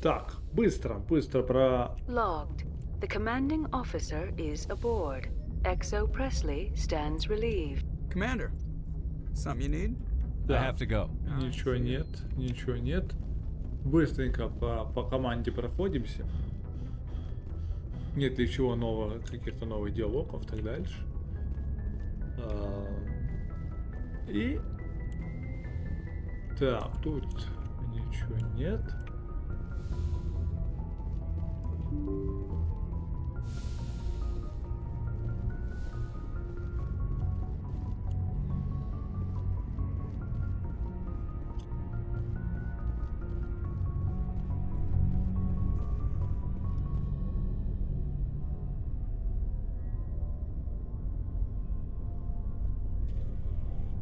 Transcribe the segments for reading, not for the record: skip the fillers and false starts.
Так, быстро про... Logged. The commanding officer is aboard. XO Presley stands relieved. Commander, something you need? Да. I have to go. Ничего нет. Быстренько по команде проходимся. Нет ли чего нового, каких-то новых диалогов и так дальше. И... Так, тут ничего нет.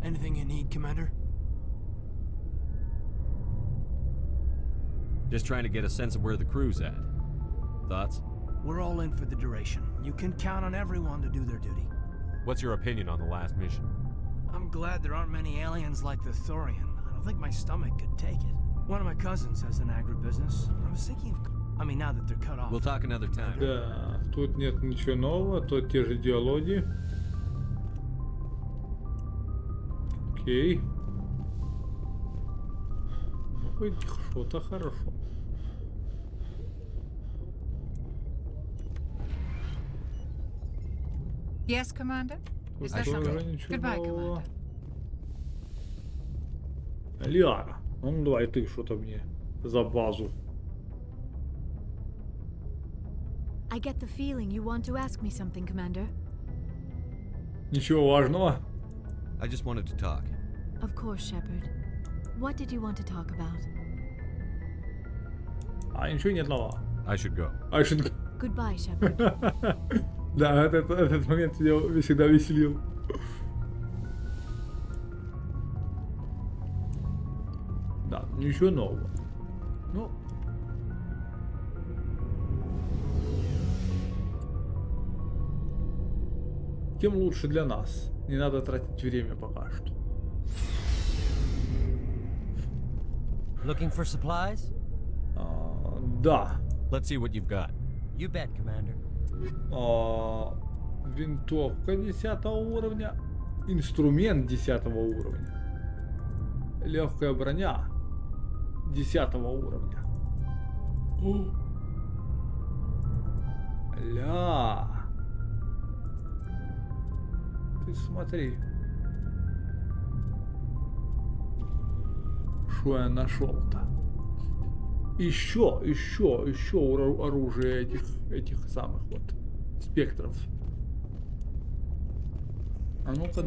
Anything you need, Commander? Just trying to get a sense of where the crew's at. Thoughts? We're all in for the duration. You can count on everyone to do their duty. What's your opinion on the last mission? I'm glad there aren't many aliens like the Thorian. I don't think my stomach could take it. One of my cousins has an agribusiness. I was thinking of... I mean, now that they're cut off. We'll talk another time. Да, тут нет ничего нового, тут те же диалоги. Окей. Хоть что-то хорошо. Yes, Commander? Is there Тут something? уже ничего Goodbye, нового. Commander. Лиара, ну давай ты что-то мне за базу. I get the feeling you want to ask me something, Commander. Ничего важного. I just wanted to talk. Of course, Shepard. What did you want to talk about? А ничего нет нового. I should go. А что? Goodbye, Shepard. Да, этот момент меня всегда веселил. Да, ничего нового. Ну. Тем лучше для нас. Не надо тратить время пока что. Looking for supplies? Да. Let's see what you've got. You bet, Commander. Винтовка 10 уровня. Инструмент 10 уровня. Легкая броня 10 уровня. Ля. Ты смотри. Что я нашел-то? Еще оружие этих самых вот спектров. А ну-ка.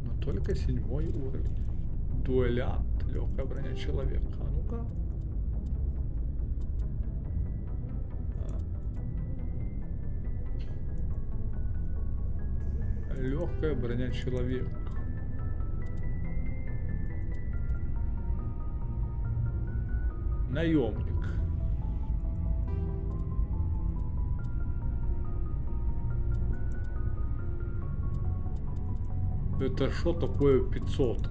Но только 7 уровень. Дуэлянт, легкая броня человека. А ну-ка. Легкая броня человека. Наемник. Это что такое 500?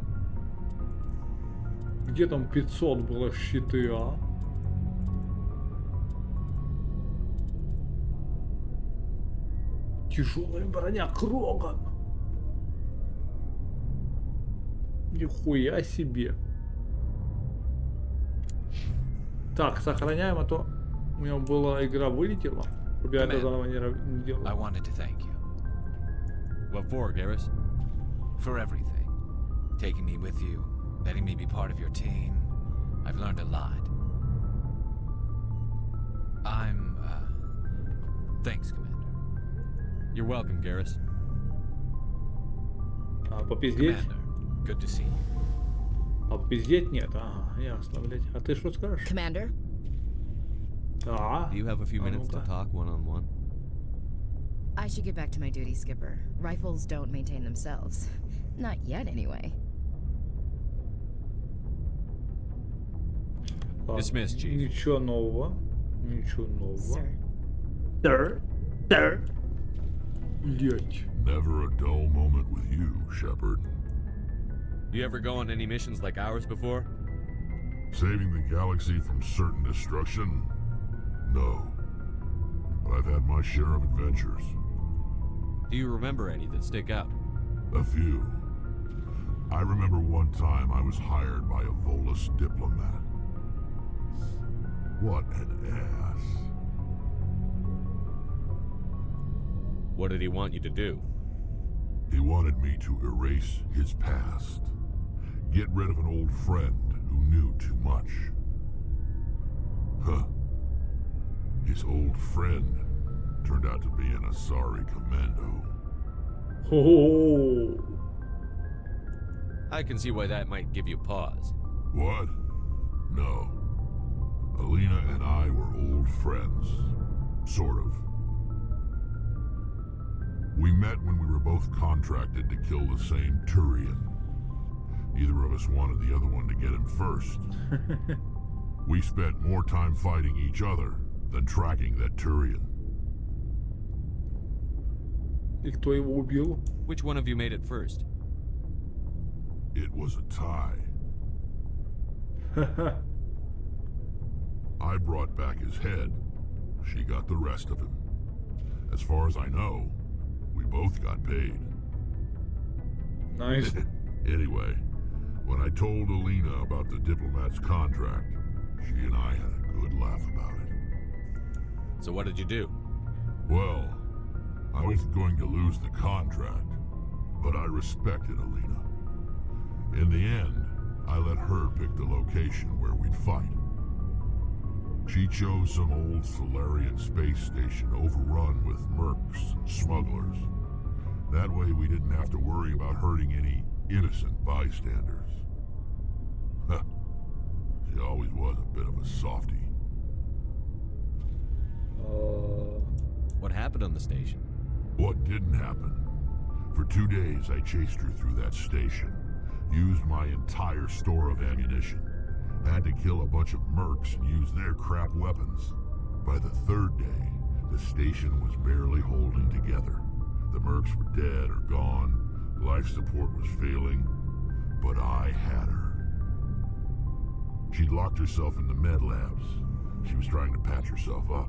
Где там 500 было щиты, а? Тяжелая броня Кроган. Нихуя себе. Так, сохраняем, а то у меня была игра вылетела. Чтобы я это заново не делал. I wanted to thank you What for, Garrus? for everything. Taking me with you, letting me be part of your team. I've learned a lot. Thanks, Commander. You're welcome, Garrus. А, попиздеть? Commander, good to see you. А попиздеть нет? Ага, ясно, блядь. А ты что скажешь? Commander? Да. Do you have a few minutes to ну-ка. talk one-on-one? I should get back to my duty, Skipper. Rifles don't maintain themselves. Not yet, anyway. Dismissed, Chief. Ничего нового. Ничего нового. Sir. Блять. Never a dull moment with you, Shepard. You ever go on any missions like ours before? Saving the galaxy from certain destruction? No. But I've had my share of adventures. Do you remember any that stick out? A few. I remember one time I was hired by a Volus diplomat. What an ass. What did he want you to do? He wanted me to erase his past. Get rid of an old friend who knew too much. Huh. His old friend turned out to be an Asari commando. Oh. I can see why that might give you pause. What? No. Alina and I were old friends. Sort of. We met when we were both contracted to kill the same Turian. Neither of us wanted the other one to get him first. We spent more time fighting each other than tracking that Turian. И кто его убил? Which one of you made it first? It was a tie. I brought back his head. She got the rest of him. As far as I know, we both got paid. Nice. Anyway, when I told Alina about the diplomat's contract, she and I had a good laugh about it. So what did you do? Well, I wasn't going to lose the contract, but I respected Alina. In the end, I let her pick the location where we'd fight. She chose some old Solarian space station overrun with mercs and smugglers. That way we didn't have to worry about hurting any innocent bystanders. She always was a bit of a softie. What happened on the station? What didn't happen? For 2 days I chased her through that station. Used my entire store of ammunition. Had to kill a bunch of mercs and use their crap weapons. By the 3rd day, the station was barely holding together. The mercs were dead or gone. Life support was failing. But I had her. She'd locked herself in the med labs. She was trying to patch herself up.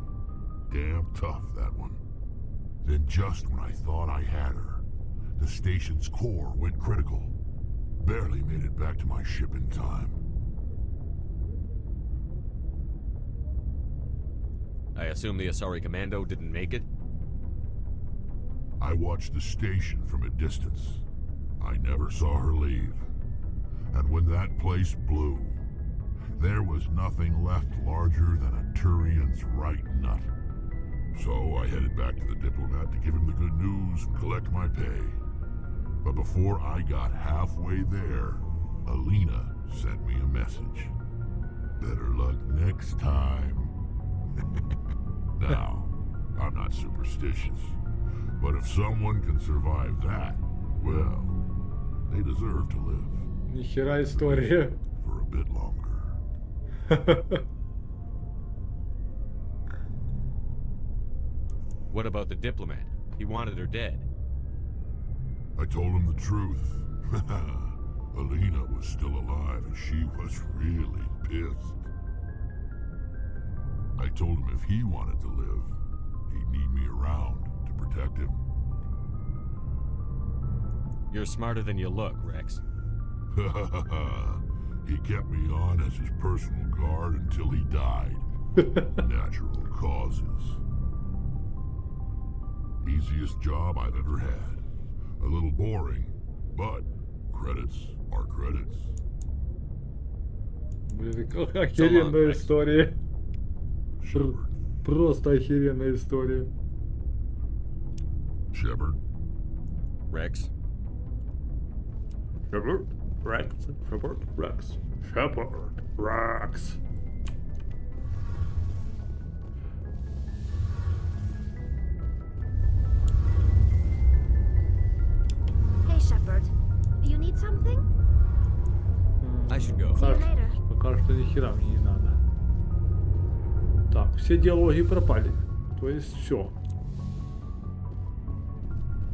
Damn tough, that one. Then just when I thought I had her, the station's core went critical. Barely made it back to my ship in time. I assume the Asari Commando didn't make it? I watched the station from a distance. I never saw her leave. And when that place blew, there was nothing left larger than a Turian's right nut. So I headed back to the diplomat to give him the good news and collect my pay. But before I got halfway there, Alina sent me a message. Better luck next time. Now, I'm not superstitious, but if someone can survive that, well, they deserve to live. Нихера история. For a bit longer. What about the diplomat? He wanted her dead. I told him the truth. Alina was still alive and she was really pissed. I told him if he wanted to live, he'd need me around to protect him. You're smarter than you look, Rex. He kept me on as his personal guard until he died. Natural causes. Easiest job I've ever had. A little boring, but credits are credits. Блин, какая охеренная история. Shepard. Просто охеренная история. Shepard. Rex? Shepard, Rex, Shepard, Rex, Shepard, Rex. Hey, Shepard. You need something? I should go. See you later. Пока что ни хера мне не надо. Так, все диалоги пропали. То есть все.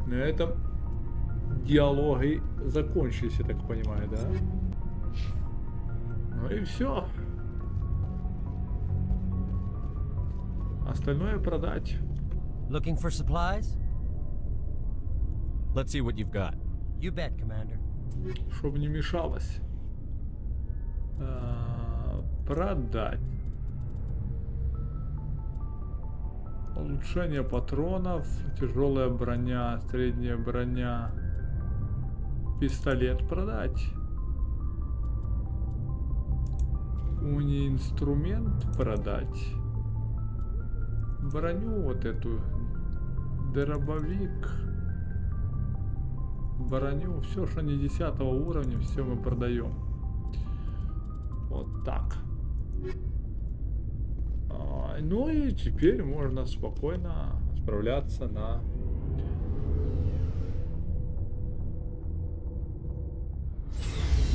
На этом диалоги закончились, я так понимаю, да? Ну и все. Остальное продать. Looking for supplies? Let's see what you've got. You bet, Commander. Чтобы не мешалось. Продать. Улучшение патронов, тяжелая броня, средняя броня, пистолет продать. Уни-инструмент продать. Броню вот эту, дробовик, броню, все, что не 10 уровня, все мы продаем. Вот так. Ну и теперь можно спокойно отправляться на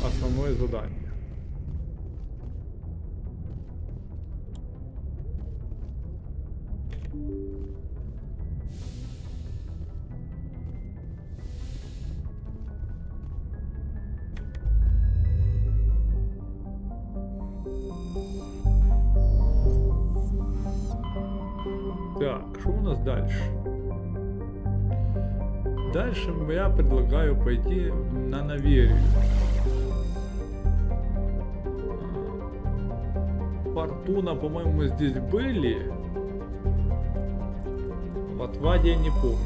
основное задание. Так, что у нас дальше? Дальше я предлагаю пойти на Наверию. Фортуна, по-моему, мы здесь были. В Отваде я не помню.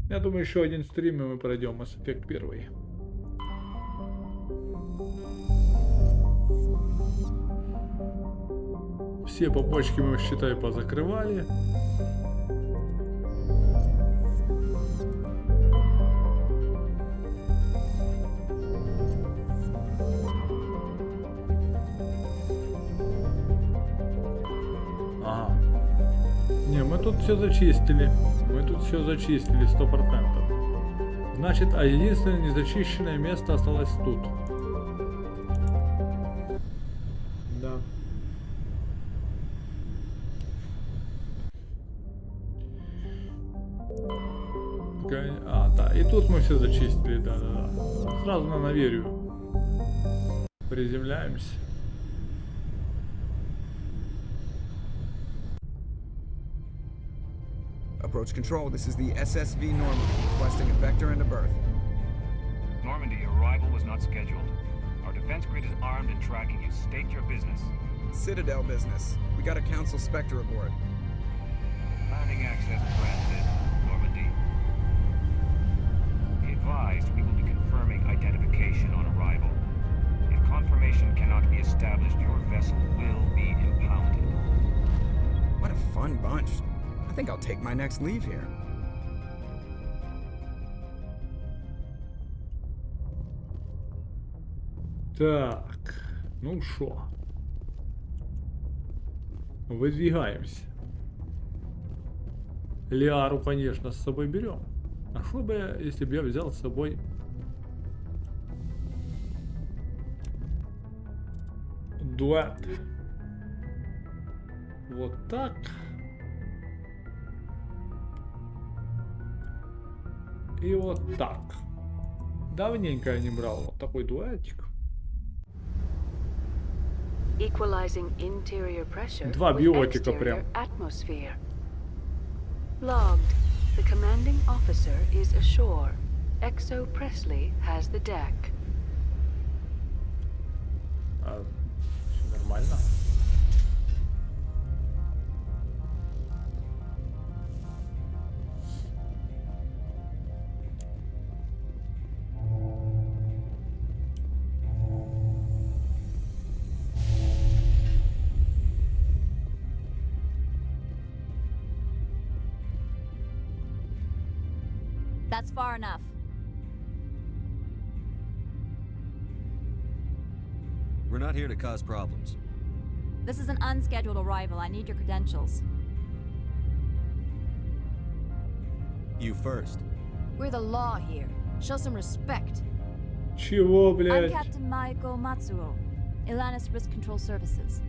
Я думаю, еще один стрим и мы пройдем Mass Effect 1. Все побочки мы, считай, позакрывали. Ага. Не, мы тут все зачистили. Мы тут все зачистили 100%. Значит, а единственное незачищенное место осталось тут. Да. А, да, и тут мы все зачистили, да. Сразу на Наверию приземляемся. Approach control, this is the SSV Normandy, requesting a vector and a berth. Normandy, your arrival was not scheduled. Our defense grid is armed and tracking you. State your business. Citadel business. We got a Council Spectre aboard. Landing access granted, Normandy. Be advised, we will be confirming identification on arrival. If confirmation cannot be established, your vessel will be impounded. What a fun bunch. I think I'll take my next leave here. Так, ну шо? Выдвигаемся. Лиару, конечно, с собой берем. А что бы я, если бы я взял с собой дуэт? Вот так. И вот так. Давненько я не брал вот такой дуэтик. Два биотика прям. Logged. The commanding officer is ashore. Exo Presley has the deck. Все нормально. That's far enough. We're not here to cause problems. This is an unscheduled arrival. I need your credentials. You first. We're the law here. Show some respect. Чего, I'm блядь? Captain Maiko Matsuo, Ilanis Risk Control Services.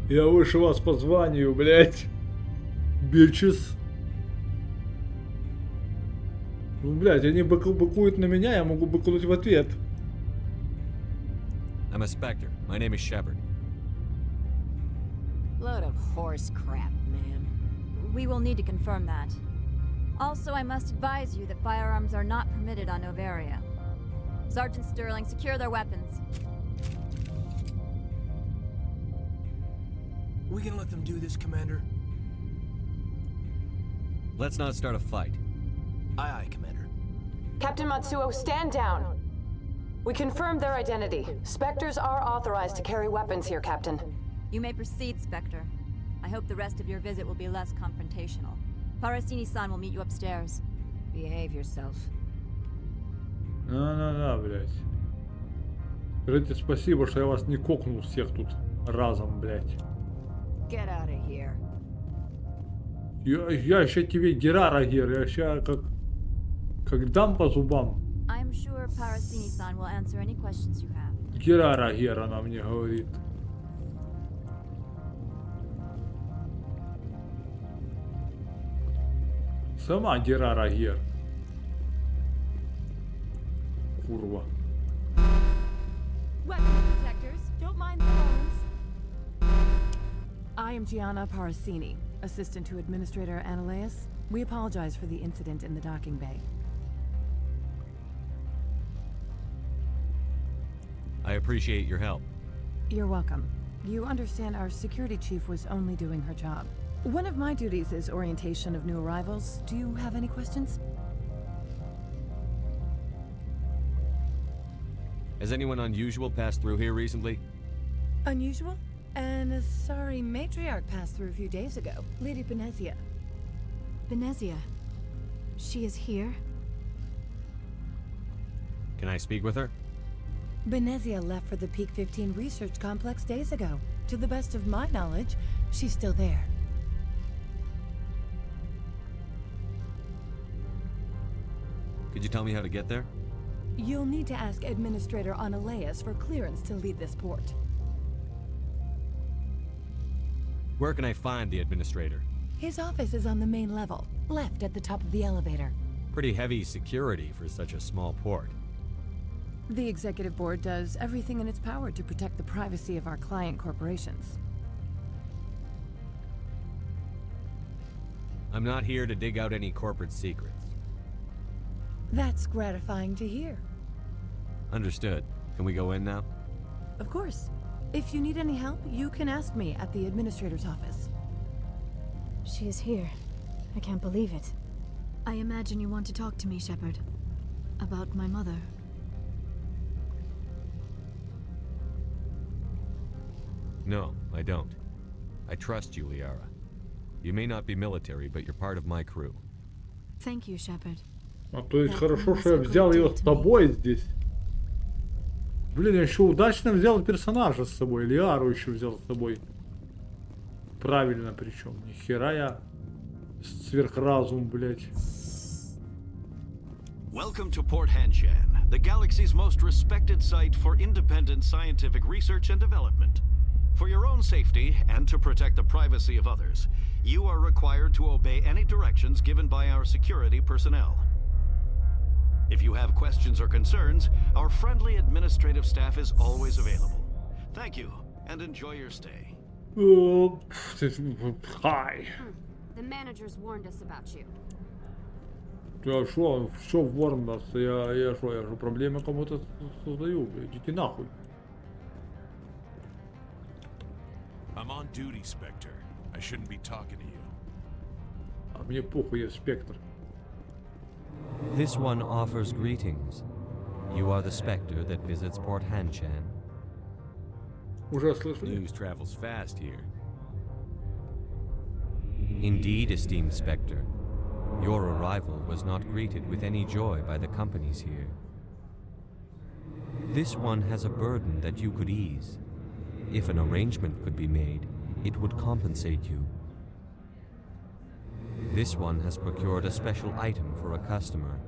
Я выше вас по званию, блядь. Бичес. Ну, блядь, они быкуют на меня, я могу быкнуть в ответ. I'm a Spectre. My name is Shepard. Load of horse crap, man. We will need to confirm that. Also, I must advise you that firearms are not permitted on Novaria. Sergeant Sterling, secure their weapons. We can let them do this, Commander. Let's not start a fight. Aye, aye, Commander. Captain Matsuo, stand down. We confirmed their identity. Spectres are authorized to carry weapons here, Captain. You may proceed, Spectre. I hope the rest of your visit will be less confrontational. Parasini-san will meet you upstairs. Behave yourself. Да, блядь. Скажите спасибо, что я вас не кокнул всех тут разом, блядь. Get out of here. Я еще тебе Герара Гер, я сейчас как дам по зубам. I'm sure Parasini-san will answer any questions you have. Герара Гер, она мне говорит. Сама Герара Гер. Курва. Weapon detectors, don't mind the alarms. I am Gianna Parasini, assistant to Administrator Ananias. We apologize for the incident in the docking bay. I appreciate your help. You're welcome. You understand our security chief was only doing her job. One of my duties is orientation of new arrivals. Do you have any questions? Has anyone unusual passed through here recently? Unusual? An Asari matriarch passed through a few days ago. Lady Benezia. Benezia. She is here? Can I speak with her? Benezia left for the Peak 15 research complex days ago. To the best of my knowledge, she's still there. Could you tell me how to get there? You'll need to ask Administrator Ananias for clearance to leave this port. Where can I find the administrator? His office is on the main level, left at the top of the elevator. Pretty heavy security for such a small port. The Executive Board does everything in its power to protect the privacy of our client corporations. I'm not here to dig out any corporate secrets. That's gratifying to hear. Understood. Can we go in now? Of course. If you need any help, you can ask me at the Administrator's office. She is here. I can't believe it. I imagine you want to talk to me, Shepard. About my mother. No, I don't. I trust you, Liara. You may not be military, but you're part of my crew. Thank you, Shepard. А то есть хорошо, что я взял ее с собой здесь. Блин, я еще удачно взял персонажа с собой. Лиару еще взял с собой. Правильно причем. Нихера я сверхразум, блять. Welcome to Port Hanshan, the galaxy's most respected site for independent scientific research and development. For your own safety and to protect the privacy of others, you are required to obey any directions given by our security personnel. If you have questions or concerns, our friendly administrative staff is always available. Thank you, and enjoy your stay. Hi. The managers warned us about you. Я что ворм нас? Я же проблемы кому-то создаю, блядь. Идите нахуй. I'm on duty, Spectre. I shouldn't be talking to you. А мне похуй, я Спектр. This one offers greetings. You are the Spectre that visits Port Hanshan. Уже слышали? News travels fast here. Indeed, esteemed Spectre. Your arrival was not greeted with any joy by the companies here. This one has a burden that you could ease. If an arrangement could be made, it would compensate you. This one has procured a special item for a customer.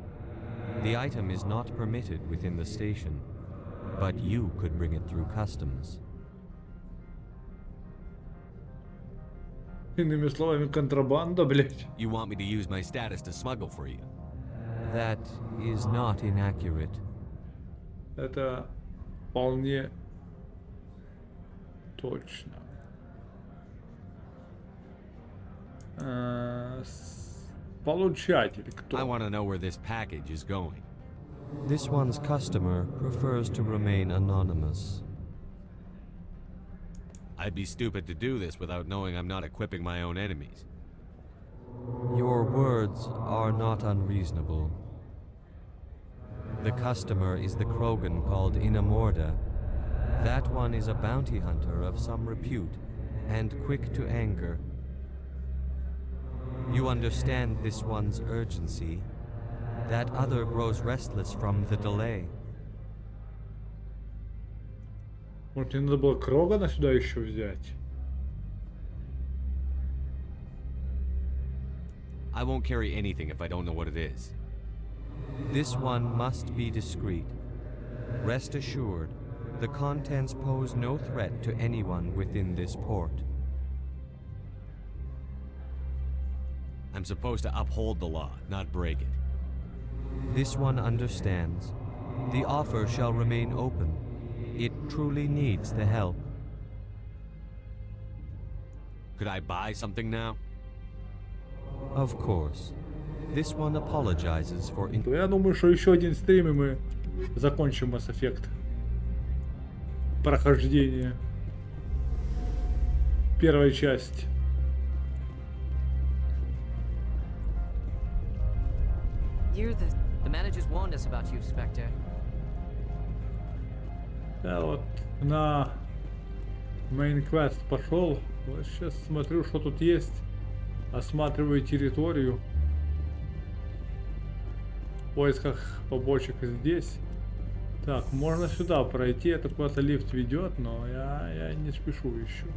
The item is not permitted within the station, but you could bring it through customs. Иными словами, контрабанда, блядь. You want me to use my status to smuggle for you? That is not inaccurate. Это вполне точно. Получатель кто? I want to know where this package is going. This one's customer prefers to remain anonymous. I'd be stupid to do this without knowing I'm not equipping my own enemies. Your words are not unreasonable. The customer is the Krogan called Inamorda. That one is a bounty hunter of some repute, and quick to anger. You understand this one's urgency. That other grows restless from the delay. Может, мне надо было Крогана сюда еще взять? I won't carry anything if I don't know what it is. This one must be discreet. Rest assured, the contents pose no threat to anyone within this port. I'm supposed to uphold the law, not break it. This one understands. The offer shall remain open. It truly needs the help. Could I buy something now? Of course. This one apologizes for... Я думаю, что еще один стрим, и мы закончим Mass Effect. Прохождение. Первая часть. You're the managers warned us about you, Spectre. Да, вот на main quest пошел. Вот сейчас смотрю, что тут есть. Осматриваю территорию. В поисках побочек здесь. Так, можно сюда пройти. Это куда-то лифт ведет, но я не спешу еще.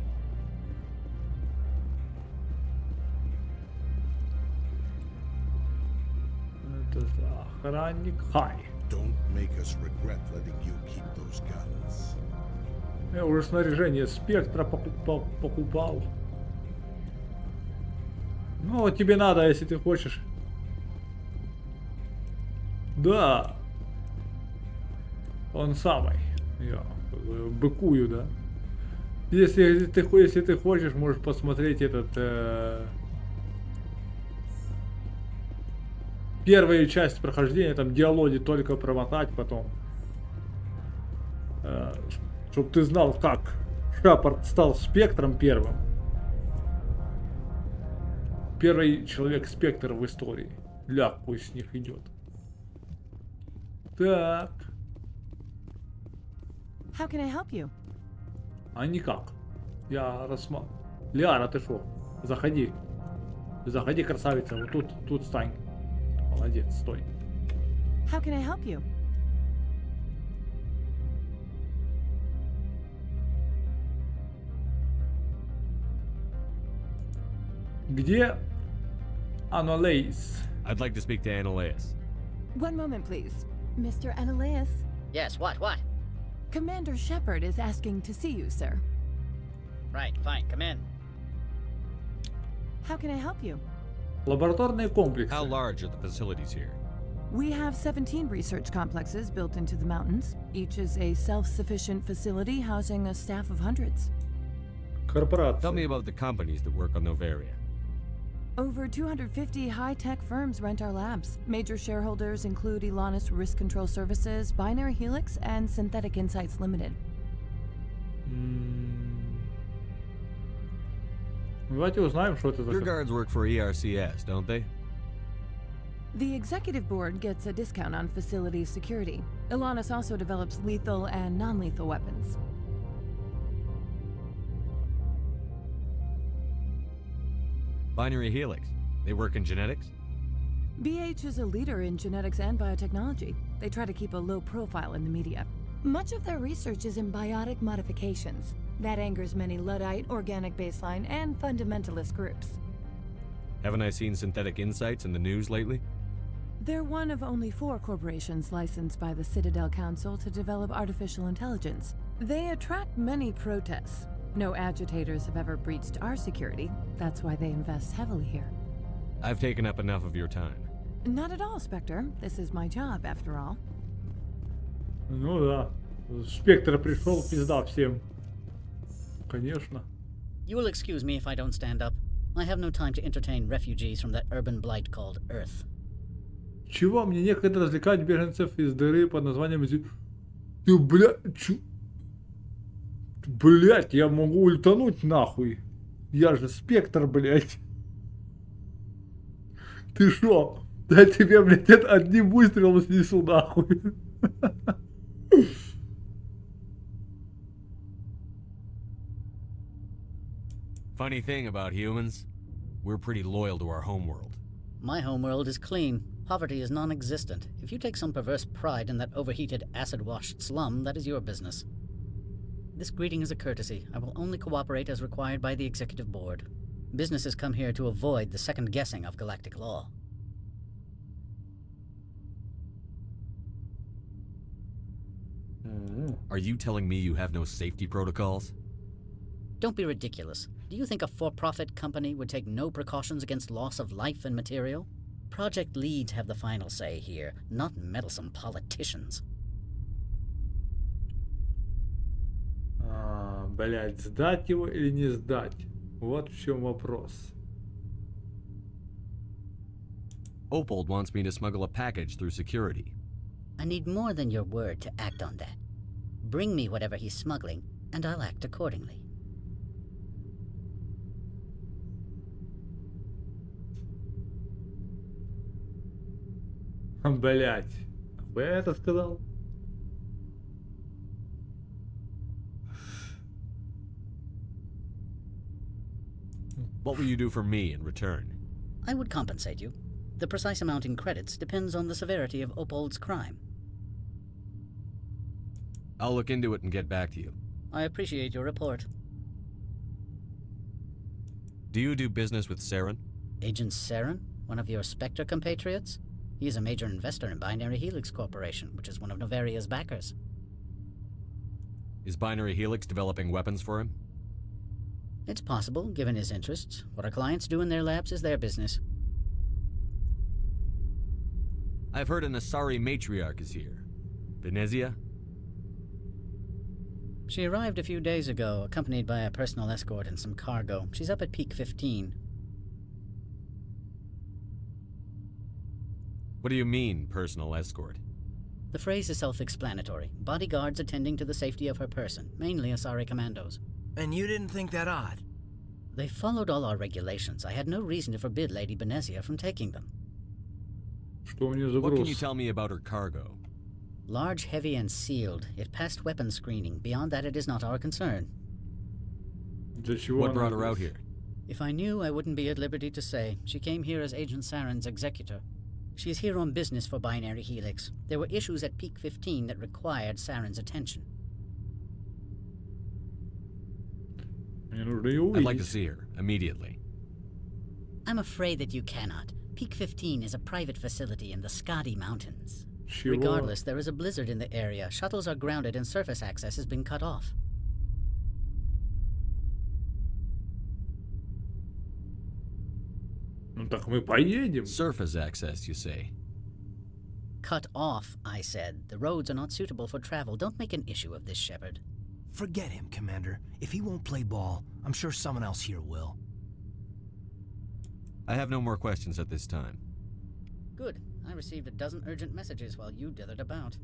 Это за охранник. Хай. Я уже снаряжение спектра покупал. Ну, вот тебе надо, если ты хочешь. Да. Он самый. Я быкую, да. Если ты хочешь, можешь посмотреть этот... первую часть прохождения, там диалоги только промотать потом. Чтоб ты знал, как Шепард стал спектром первым. Первый человек-спектр в истории. Ля, пусть с них идет. Так. How can I help you? А никак. Я рассматриваю. Лиара, ты шо? Заходи. Заходи, красавица. Вот тут стань. Молодец, стой. How can I help you? Где Анолейс? I'd like to speak to Annaleis. One moment, please. Mr. Annaleis? Yes, what? Commander Shepard is asking to see you, sir. Right, fine, come in. How can I help you? Лабораторные комплексы. How large are the facilities here? We have 17 research complexes built into the mountains. Each is a self-sufficient facility housing a staff of hundreds. Корпорация. Tell me about the companies that work on Novaria. Over 250 high-tech firms rent our labs. Major shareholders include Elanus Risk Control Services, Binary Helix, and Synthetic Insights Limited. Давайте узнаем, что это за... Your guards work for ERCS, don't they? The executive board gets a discount on facility security. Elanus also develops lethal and non-lethal weapons. Binary Helix. They work in genetics? BH is a leader in genetics and biotechnology. They try to keep a low profile in the media. Much of their research is in biotic modifications. That angers many Luddite, organic baseline, and fundamentalist groups. Haven't I seen synthetic insights in the news lately? They're one of only 4 corporations licensed by the Citadel Council to develop artificial intelligence. They attract many protests. No agitators have ever breached our security. That's why they invest heavily here. I've taken up enough of your time. Not at all, Spectre. This is my job, after all. Ну да. Спектр пришел, пизда всем. Конечно. You will excuse me if I don't stand up. I have no time to entertain refugees from that urban blight called Earth. Чего? Мне некогда развлекать беженцев из дыры под названием Ты, блядь, Блядь, я могу ультануть нахуй. Я же спектр, блядь. Ты шо? Да тебе, блядь, одним выстрелом снесу нахуй. Funny thing about humans, we're pretty loyal to our homeworld. My homeworld is clean. Poverty is non-existent. If you take some perverse pride in that overheated, acid-washed slum, that is your business. This greeting is a courtesy. I will only cooperate as required by the Executive Board. Businesses come here to avoid the second-guessing of galactic law. Are you telling me you have no safety protocols? Don't be ridiculous. Do you think a for-profit company would take no precautions against loss of life and material? Project leads have the final say here, not meddlesome politicians. Блять, сдать его или не сдать? Вот в чем вопрос. Opold wants me to smuggle a package through security. I need more than your word to act on that. Bring me whatever he's smuggling, and I'll act accordingly. Блять, вы это сказал? What will you do for me in return? I would compensate you. The precise amount in credits depends on the severity of Opold's crime. I'll look into it and get back to you. I appreciate your report. Do you do business with Saren? Agent Saren? One of your Spectre compatriots? He is a major investor in Binary Helix Corporation, which is one of Novaria's backers. Is Binary Helix developing weapons for him? It's possible, given his interests. What our clients do in their labs is their business. I've heard an Asari matriarch is here. Venezia? She arrived a few days ago, accompanied by a personal escort and some cargo. She's up at Peak 15. What do you mean, personal escort? The phrase is self-explanatory. Bodyguards attending to the safety of her person, mainly Asari commandos. And you didn't think that odd? They followed all our regulations. I had no reason to forbid Lady Venezia from taking them. What can you tell me about her cargo? Large, heavy, and sealed. It passed weapons screening. Beyond that, it is not our concern. What brought her out here? If I knew, I wouldn't be at liberty to say. She came here as Agent Saren's executor. She's here on business for Binary Helix. There were issues at Peak 15 that required Saren's attention. I'd like to see her, immediately. I'm afraid that you cannot. Peak 15 is a private facility in the Skadi Mountains. Regardless, there is a blizzard in the area. Shuttles are grounded and surface access has been cut off. Ну так мы поедем. Surface access, you say? Cut off, I said. The roads are not suitable for travel. Don't make an issue of this, Shepard. Forget him, Commander. If he won't play ball, I'm sure someone else here will. I have no more questions at this time. Good. I received a dozen urgent messages while you dithered about.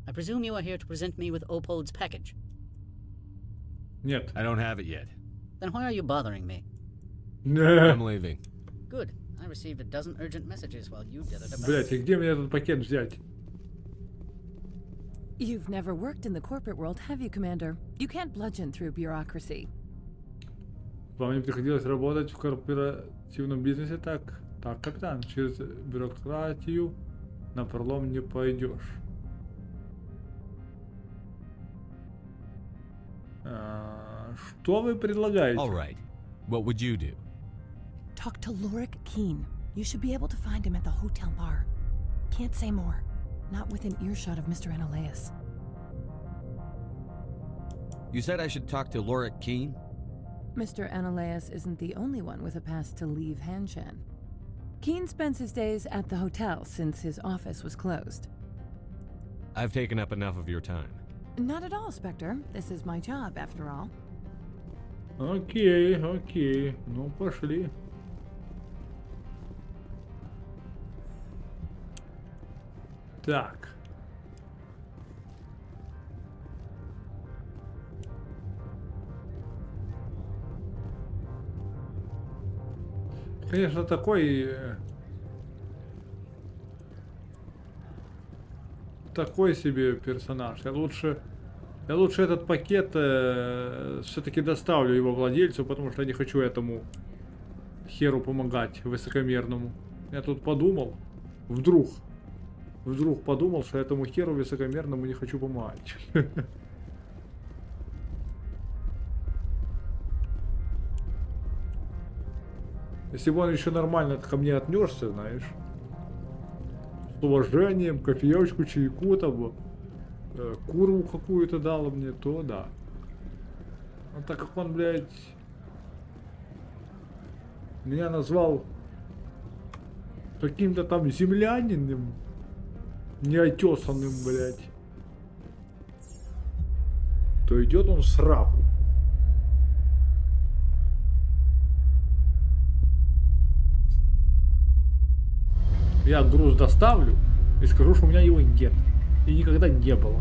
I presume you are here to present me with Opold's package? Нет. I don't have it yet. Then why are you bothering me? I'm leaving. Good. I received a dozen urgent messages while you dithered about. Блять, и где мне этот пакет взять? You've never worked in the corporate world, have you, Commander? You can't bludgeon through bureaucracy. Вам не приходилось работать в корпоративном бизнесе так? Так, капитан, через бюрократию на пролом не пойдешь. Что вы предлагаете? All right. What would you do? Talk to Lorik Keene. You should be able to find him at the hotel bar. Can't say more. Not within earshot of Mr. Ananias. You said I should talk to Lorik Keene? Mr. Ananias isn't the only one with a pass to leave Hanshan. Keene spends his days at the hotel since his office was closed. I've taken up enough of your time. Not at all, Spectre. This is my job, after all. Окей, окей. Ну, пошли. Так. Конечно, такой себе персонаж. Я лучше этот пакет все-таки доставлю его владельцу, потому что я не хочу этому херу помогать высокомерному. Я тут подумал, вдруг подумал, что этому херу высокомерному не хочу помогать. Если бы он еще нормально ко мне отнесся, знаешь, с уважением, кофеечку, чайку, там, курву какую-то дал мне, то да. А так как он, блядь, меня назвал каким-то там землянином, неотесанным, блядь, то идет он в сраку. Я груз доставлю и скажу, что у меня его нет. И никогда не было.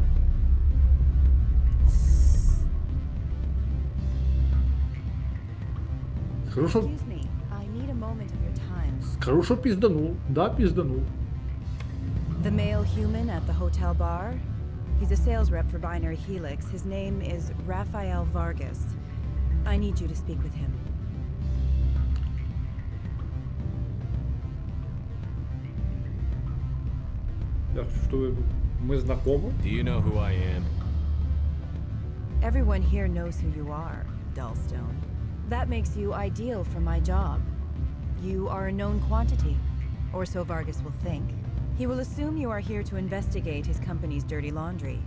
Скажу, что пизданул. Да, пизданул. The male human at the hotel bar? He's a sales rep for Binary Helix. His name is Rafael Vargas. I need you to speak with him. Что мы знакомы? Do you know who I am? Everyone here knows who you are, Dullstone. That makes you ideal for my job. You are a known quantity, or so Vargas will think. He will assume you are here to investigate his company's dirty laundry.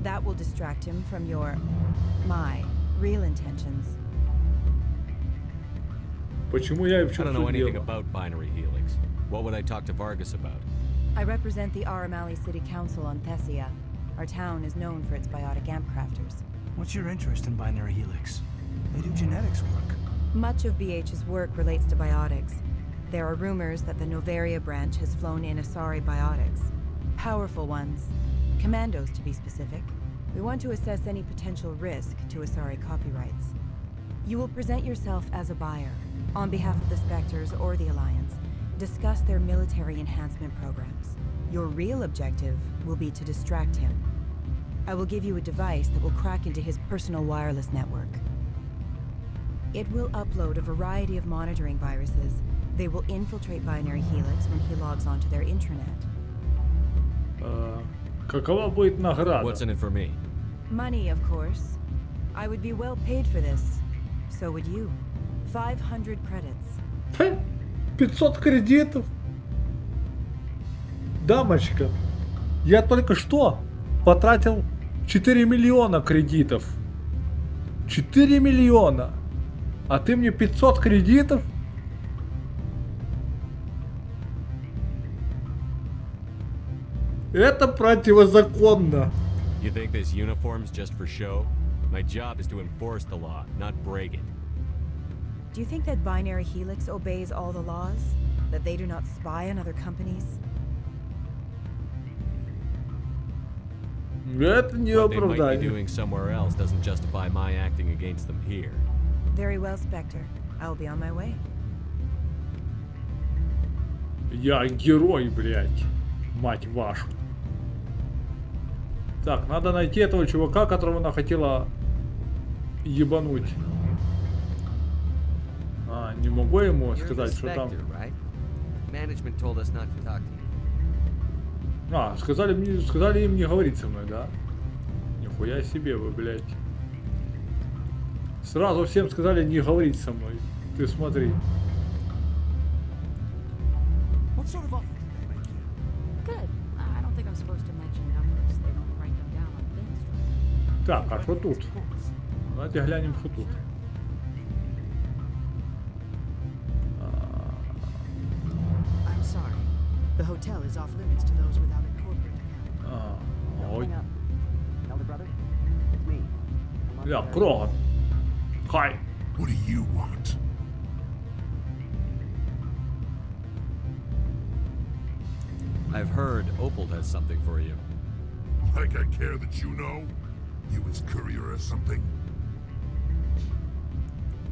That will distract him from my real intentions. Почему я I don't know anything about Binary Helix. What would I talk to Vargas about? I represent the Aramali City Council on Thessia. Our town is known for its biotic amp crafters. What's your interest in Binary Helix? They do genetics work. Much of BH's work relates to biotics. There are rumors that the Novaria branch has flown in Asari biotics. Powerful ones. Commandos, to be specific. We want to assess any potential risk to Asari copyrights. You will present yourself as a buyer, on behalf of the Spectres or the Alliance. Discuss their military enhancement programs. Your real objective will be to distract him. I will give you a device that will crack into his personal wireless network. It will upload a variety of monitoring viruses. They will infiltrate Binary Helix when he logs onto their intranet. Какова будет награда? What's in it for me? Money, of course. I would be well paid for this. So would you. 500 credits. 500 кредитов? Дамочка, я только что потратил 4 миллиона кредитов. 4 миллиона. А ты мне 500 кредитов? Это противозаконно. You think this uniform's just for show? My job is to enforce the law, not break it. Do you think that Binary Helix obeys all the laws? That they do not spy on other companies? Это не What they might be оправдание. doing somewhere else doesn't justify my acting against them here. Very well, Spectre. I will be on my way. Я герой, блядь. Мать вашу. Так, надо найти этого чувака, которого она хотела ебануть. А, не могу ему сказать, что там... Management told us not to talk to you. А, сказали им не говорить со мной, да? Нихуя себе вы, блядь. Сразу всем сказали не говорить со мной. Ты смотри. What sort of offer did they make you? Good. I don't think I'm supposed to mention numbers. They don't write them down on things. Так, а что тут? Давайте глянем, что тут. I'm sorry. The hotel is off limits to those without a corporate account. Ой. Elder brother, it's me. Ля, Кроган. Хай. What do you want? I've heard Opal has something for you. Like I care that you know? You his courier or something?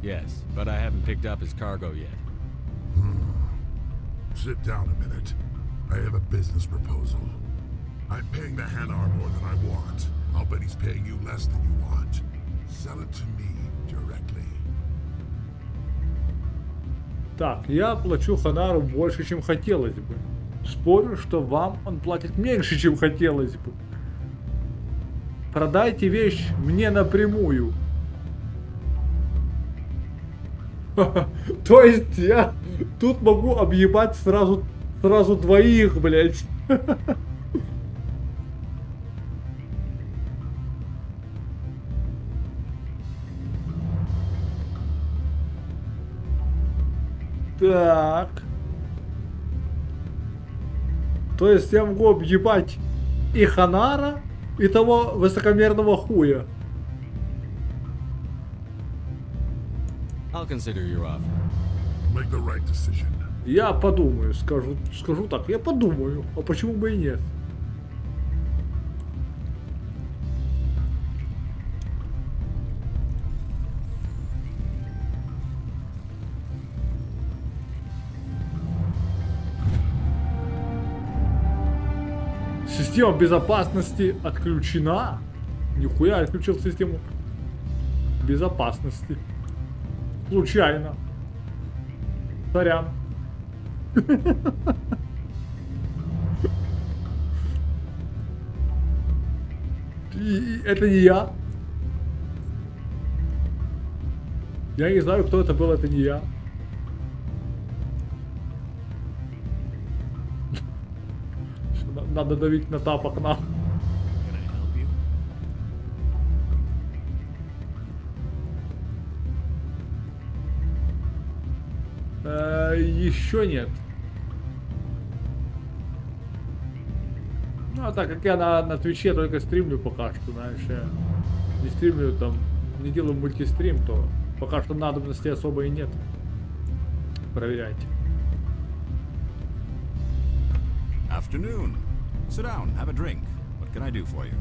Yes, but I haven't picked up his cargo yet. Sit down a minute. I have a business proposal. I'm paying the Hanar more than I want. I'll bet he's paying you less than you want. Sell it to me directly. Так, я плачу Ханару больше, чем хотелось бы. Спорю, что вам он платит меньше, чем хотелось бы. Продайте вещь мне напрямую. То есть я тут могу объебать сразу двоих, блять. Так. То есть я могу объебать и Ханара, и того высокомерного хуя. I'll consider your offer. Make the right decision. Я подумаю, скажу так, я подумаю, а почему бы и нет? Система безопасности отключена. Нихуя, я отключил систему безопасности. Случайно. Сорян. И это не я. Я не знаю, кто это был, это не я. Надо давить на тап окна. Еще нет. Ну а так как я на Твиче только стримлю пока что, знаешь, я не стримлю там, не делаю мультистрим, то пока что надобности особо и нет. Проверяйте. Afternoon. Sit down, have a drink. What can I do for you?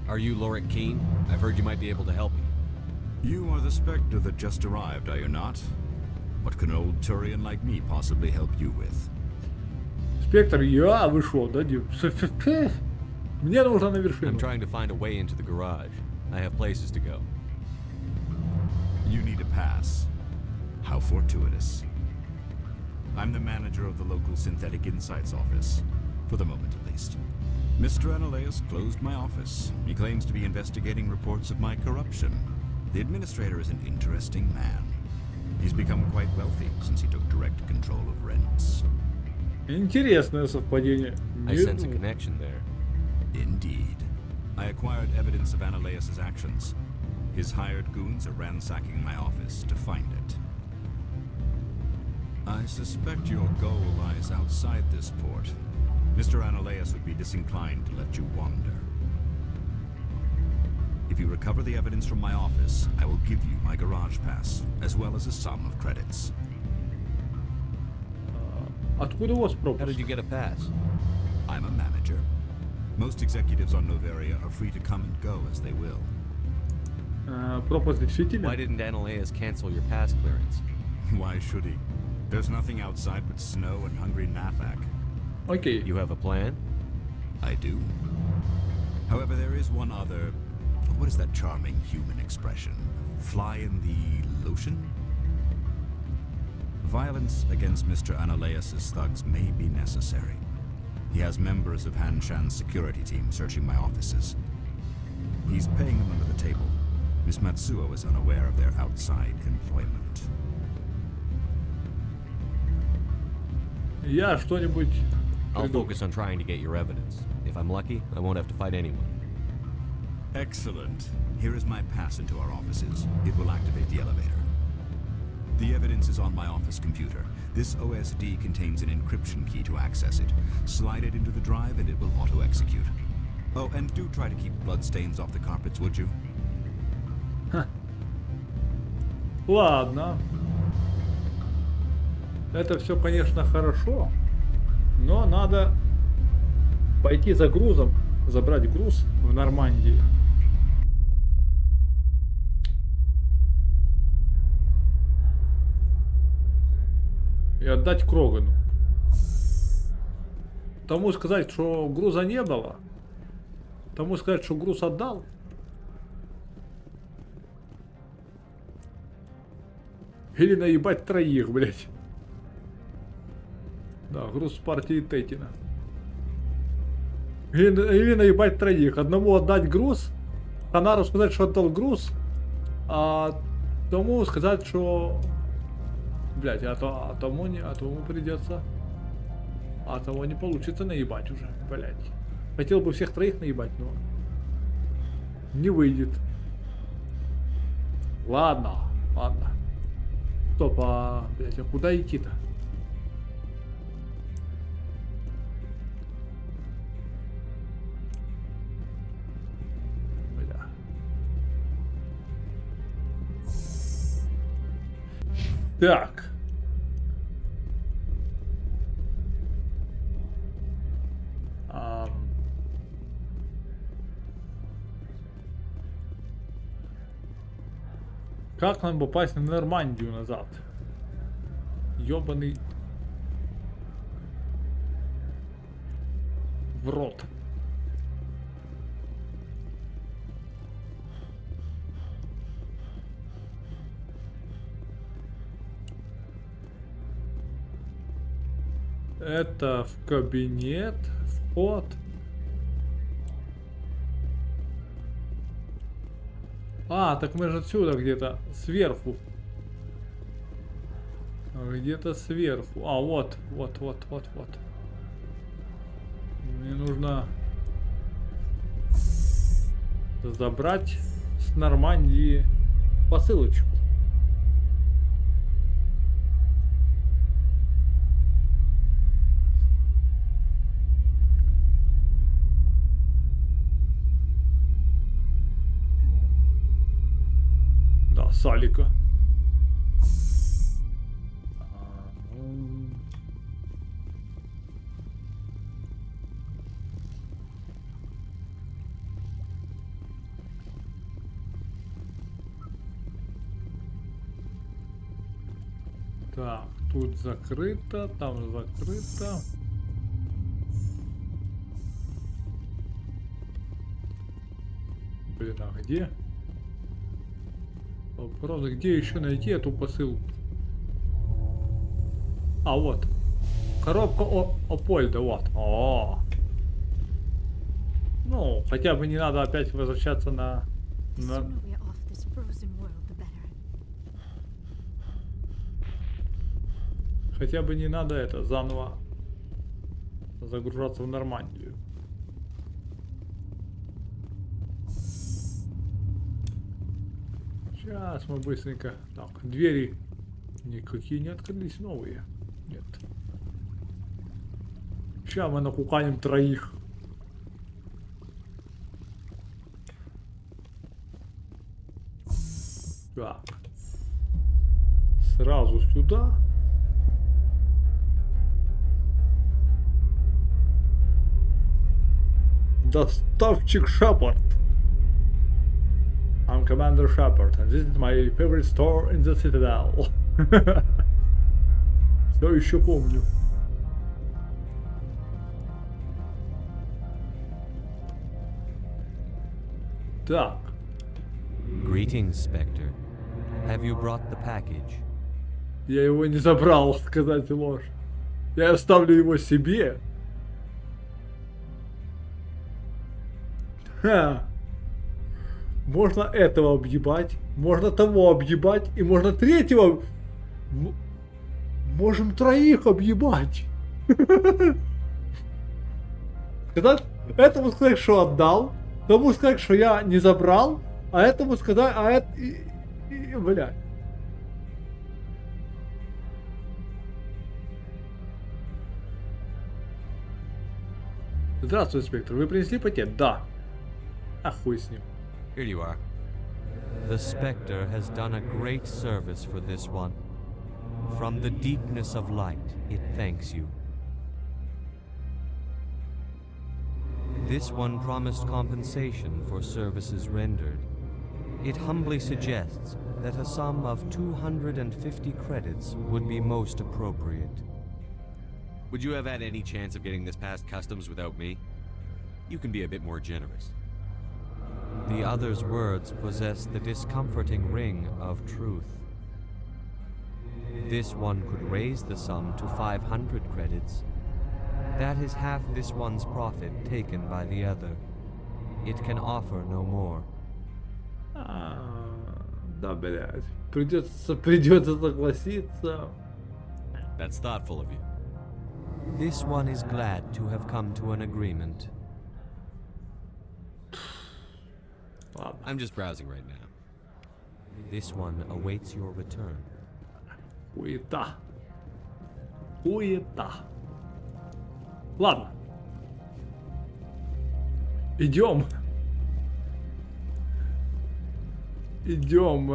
Are you Lorik Keen? I've heard you might be able to help me. You are the Spectre that just arrived, are you not? What can an old Turian like me possibly help you with? Спектр, я вышел, да, Дим? Мне нужно на вершину. I'm trying to find a way into the garage. I have places to go. You need a pass. How fortuitous. I'm the manager of the local Synthetic Insights office. For the moment, at least. Mr. Analeus closed my office. He claims to be investigating reports of my corruption. The administrator is an interesting man. He's become quite wealthy since he took direct control of rents. Интересное совпадение. I sense a connection there. Indeed. I acquired evidence of Analeus' actions. His hired goons are ransacking my office to find it. I suspect your goal lies outside this port. Mr. Analeus would be disinclined to let you wander. If you recover the evidence from my office, I will give you my garage pass, as well as a sum of credits. Откуда у вас пропуск? How did you get a pass? I'm a manager. Most executives on Noveria are free to come and go as they will. Пропуск действительно? Why didn't Analeus cancel your pass clearance? Why should he? There's nothing outside but snow and hungry Nathak. Okay. You have a plan? I do. However, there is one other... What is that charming human expression? Fly in the lotion? Violence against Mr. Analeus' thugs may be necessary. He has members of Han Shan's security team searching my offices. He's paying them under the table. Miss Matsuo is unaware of their outside employment. Я что-нибудь I'll придумаю. focus on trying to get your evidence. If I'm lucky, I won't have to fight anyone. Excellent. Here is my pass into our offices. It will activate the elevator. The evidence is on my office computer. This OSD contains an encryption key to access it. Slide it into the drive and it will auto-execute. Oh, and do try to keep bloodstains off the carpets, would you? Ладно. Это все, конечно, хорошо. Но надо пойти за грузом, забрать груз в Нормандии. И отдать Крогану. Тому сказать, что груза не было. Тому сказать, что груз отдал. Или наебать троих, блять. Да, груз партии Тетина. Или наебать троих. Одному отдать груз, Ханару сказать, что отдал груз, а тому сказать, что... Блять, а тому придется... А тому не получится наебать уже, блять. Хотел бы всех троих наебать, но... Не выйдет. Ладно, ладно. Стоп, блять, а куда идти-то? Бля. Так. Как нам попасть на Нормандию назад? Ёбаный в рот. Это в кабинет, вход. А, так мы же отсюда где-то сверху. Где-то сверху. А, вот. Мне нужно забрать с Нормандии посылочку. Да, Салика. Так, тут закрыто, там закрыто. Блин, а где? Вопрос, где еще найти эту посылку? А, вот. Коробка Опольда, вот. О. Ну, хотя бы не надо опять возвращаться на... Хотя бы не надо это заново загружаться в Нормандию. Сейчас мы быстренько... Так, двери никакие не открылись, новые. Нет. Сейчас мы накуканим троих. Так. Сразу сюда. Доставчик Шепард. I'm Commander Shepard, and this is my favorite store in the Citadel. Все еще помню. Так. Greetings, Spectre. Have you brought the package? Я его не забрал, сказать ложь. Я оставлю его себе. Ха. Можно этого объебать, можно того объебать, и можно третьего... Можем троих объебать. Сказать, этому сказать, что отдал, тому сказать, что я не забрал, а этому сказать, а это... Бля. Здравствуй, инспектор. Вы принесли пакет? Да. А хуй с ним. Here you are. The Spectre has done a great service for this one. From the deepness of light, it thanks you. This one promised compensation for services rendered. It humbly suggests that a sum of 250 credits would be most appropriate. Would you have had any chance of getting this past customs without me? You can be a bit more generous. The other's words possess the discomforting ring of truth. This one could raise the sum to 500 credits. That is half this one's profit taken by the other. It can offer no more. Да, блядь. Придется согласиться. That's thoughtful of you. This one is glad to have come to an agreement. I'm just browsing right now. This one awaits your return. Хуета. Хуета. Ладно. Идем. Идем.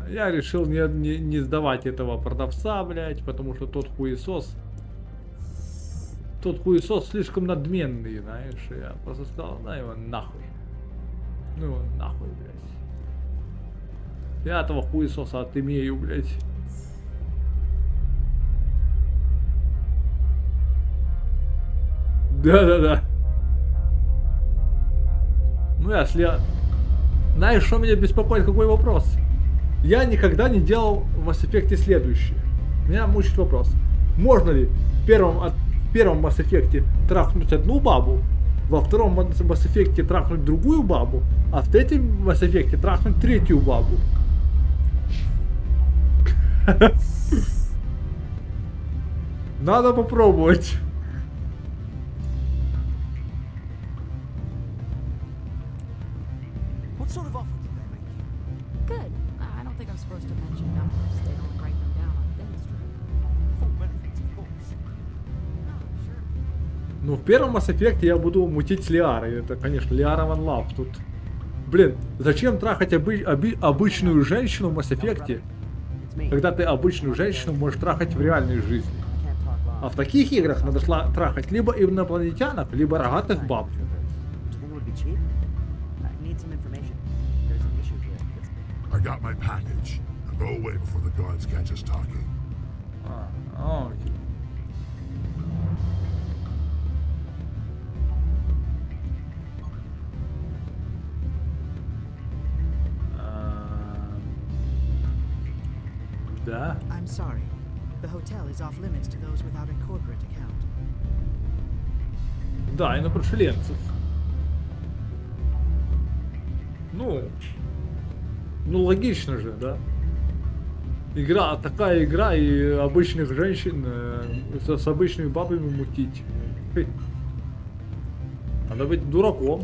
Я решил не сдавать этого продавца, блядь, потому что тот хуесос слишком надменный, знаешь. Я просто сказал, на его нахуй. Ну его нахуй, блядь. Я этого хуесоса отымею, блядь. Да-да-да. Ну, если... Знаешь, что меня беспокоит, какой вопрос? Я никогда не делал в Mass Effect следующее. Меня мучит вопрос. Можно ли в первом Mass Effect трахнуть одну бабу, во втором Mass Effect трахнуть другую бабу, а в третьем Mass Effect трахнуть третью бабу? Надо попробовать. What sort of offer did they make you? Good. I don't think I'm supposed to mention numbers. They don't write them down on things. Full benefits, of course. Ну, в первом Mass Effect я буду мутить с Лиарой. Это, конечно, Лиара One Love. Тут, блин, зачем трахать обычную женщину в Mass Effect, когда ты обычную женщину можешь трахать в реальной жизни? А в таких играх надо трахать либо инопланетянок, либо рогатых баб. I got my package. Now go away before the guards catch us talking. Окей. Да. I'm sorry. The hotel is off limits to those without a corporate account. Да, инопрошеленцев. Ну, логично же, да? Игра, такая игра, и обычных женщин с обычными бабами мутить. Надо быть дураком.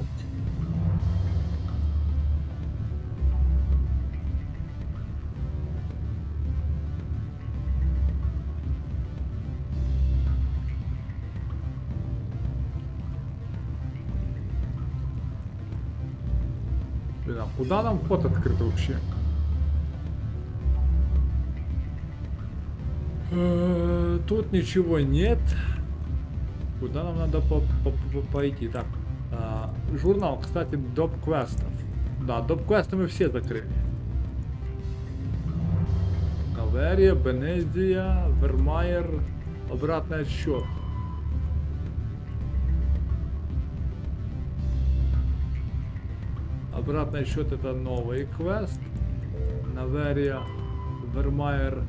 А куда нам вход открыт вообще? Тут ничего нет. Куда нам надо пойти? Так, журнал, кстати, доп квестов. Да, доп квесты мы все закрыли. Калверия, Бенездия, Вермайер, обратный отсчет. Обратный отсчет — это новый квест. Наверия, Вермайер,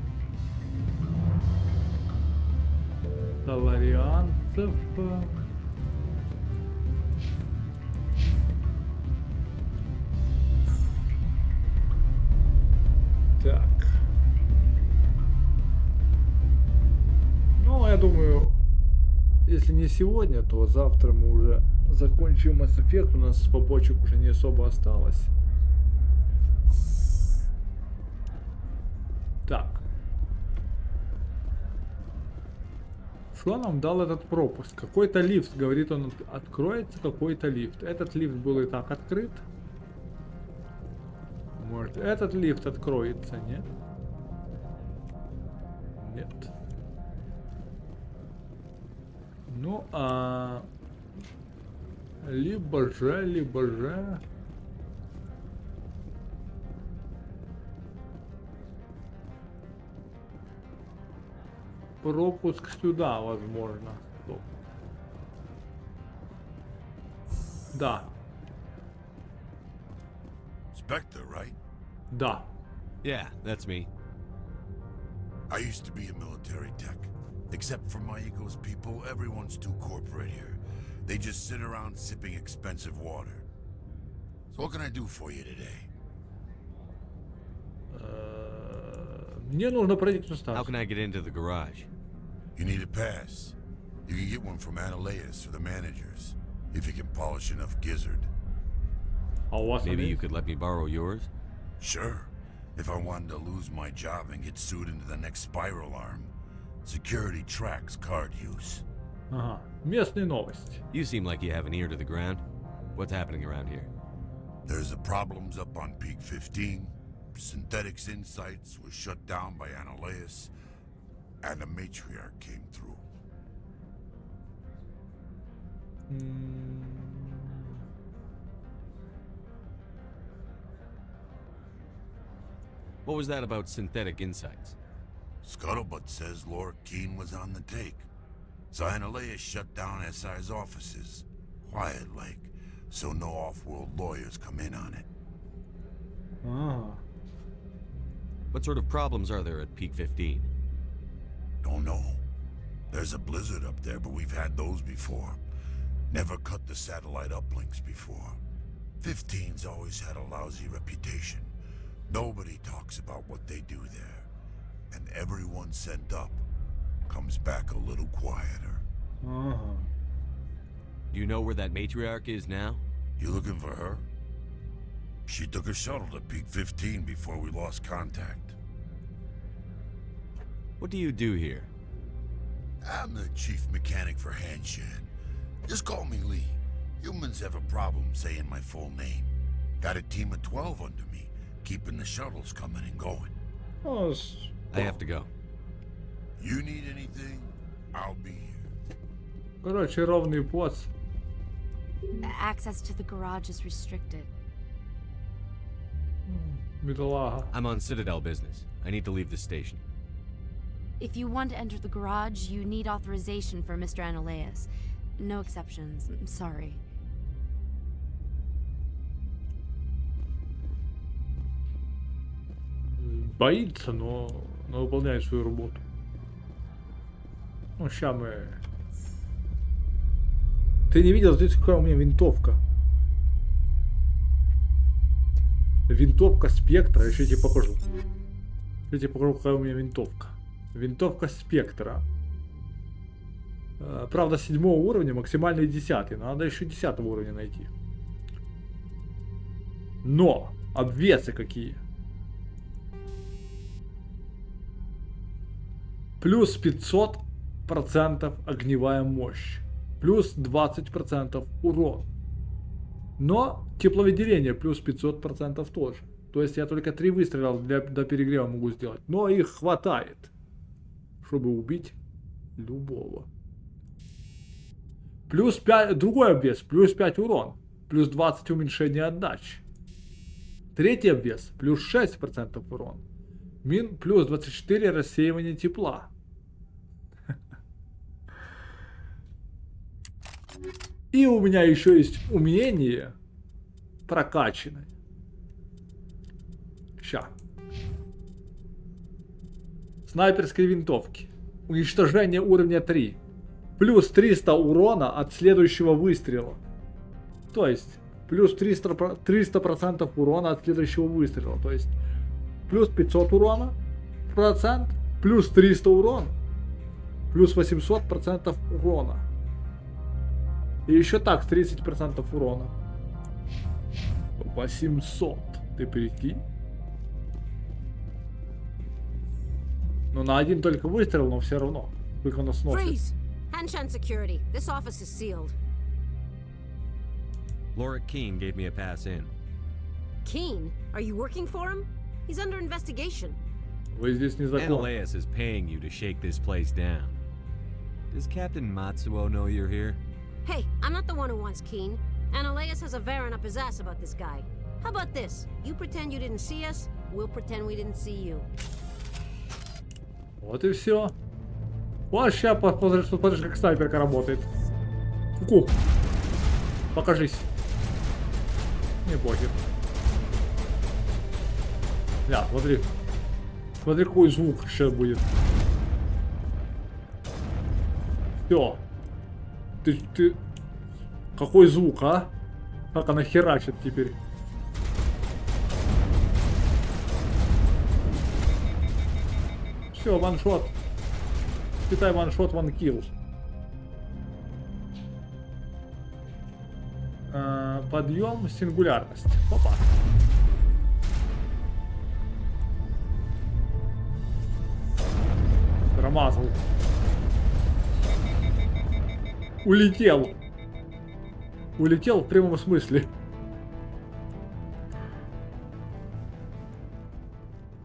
Таварианцев. Так. Ну, я думаю, если не сегодня, то завтра мы уже закончим Mass Effect. У нас побочек уже не особо осталось. Так. Что нам дал этот пропуск? Какой-то лифт, говорит он, откроется какой-то лифт. Этот лифт был и так открыт. Может, этот лифт откроется, нет? Нет. Ну, либо же... Пропуск сюда, возможно. Стоп. Да. Spectre, right? Да. Yeah, that's me. I used to be a military tech. Except for my ego's people, everyone's too corporate here. They just sit around sipping expensive water. So what can I do for you today? Мне нужно пройти к станции. How can I get into the garage? You need a pass. You can get one from Analeus or the managers, if you can polish enough gizzard. Maybe you could let me borrow yours? Sure. If I wanted to lose my job and get sued into the next spiral arm. Security tracks card use. Ага. Местные новости. You seem like you have an ear to the ground. What's happening around here? There's the problems up on Peak 15. Synthetics Insights was shut down by Analeus, and a matriarch came through. What was that about Synthetic Insights? Scuttlebutt says Laura Keene was on the take. So Analeus shut down SI's offices. Quiet like, so no off-world lawyers come in on it. Ah. What sort of problems are there at Peak 15? Don't know. There's a blizzard up there, but we've had those before. Never cut the satellite uplinks before. 15's always had a lousy reputation. Nobody talks about what they do there. And everyone sent up comes back a little quieter. Uh-huh. Do you know where that matriarch is now? You looking for her? She took a shuttle to Peak 15 before we lost contact. What do you do here? I'm the chief mechanic for Hanshan. Just call me Lee. Humans have a problem saying my full name. Got a team of 12 under me, keeping the shuttles coming and going. Oh, I have to go. You need anything? I'll be here. Короче, ровный поц. Access to the garage is restricted. Бедолага. I'm on Citadel business. I need to leave the station. If you want to enter the garage, you need authorization for Mr. Analeus. No exceptions. I'm sorry. Боится, но выполняет свою работу. Ну, ща мы... Ты не видел, здесь какая у меня винтовка? Винтовка Спектра, еще тебе покажу. Я тебе покажу, какая у меня винтовка. Винтовка Спектра. Правда, 7 уровня, максимальный 10. Надо еще 10 уровня найти. Но! Обвесы какие! Плюс 500% огневая мощь. Плюс 20% урон. Но тепловыделение плюс 500% тоже. То есть я только 3 выстрела до перегрева могу сделать. Но их хватает, чтобы убить любого. Плюс 5, другой обвес, плюс 5 урон. Плюс 20 уменьшение отдачи. Третий обвес, плюс 6% урон. Плюс 24 рассеивание тепла. И у меня еще есть умение прокачанное. Ща. Снайперской винтовки. Уничтожение уровня 3. Плюс 300 урона от следующего выстрела. То есть, плюс 300% урона от следующего выстрела. То есть, плюс 500 урона, процент, плюс 300 урон, плюс 800% урона. И еще так 30% урона. 800. Ты прикинь? Ну на один только выстрел, но все равно. Сколько оно сносит. Freeze! Hanshan security. This office is sealed. Laura Keene gave me a pass in. Keene? Are you working for him? He's under investigation. Вы здесь незаконно. Analeus is paying you to shake this place down. Does Captain Matsuo know you're here? Hey, I'm not the one who wants Keene. Analeus has a Varen up his ass about this guy. How about this? You pretend you didn't see us, we'll pretend we didn't see you. Вот и все. Вот сейчас посмотришь, как снайперка работает. Ку-ку. Покажись. Не похер. Да, смотри. Смотри, какой звук сейчас будет. Все. Ты... Какой звук, а? Как она херачит теперь? Все, ваншот. Считай, ваншот, ванкилл. Подъем, сингулярность. Опа. Промазал. Улетел. Улетел в прямом смысле.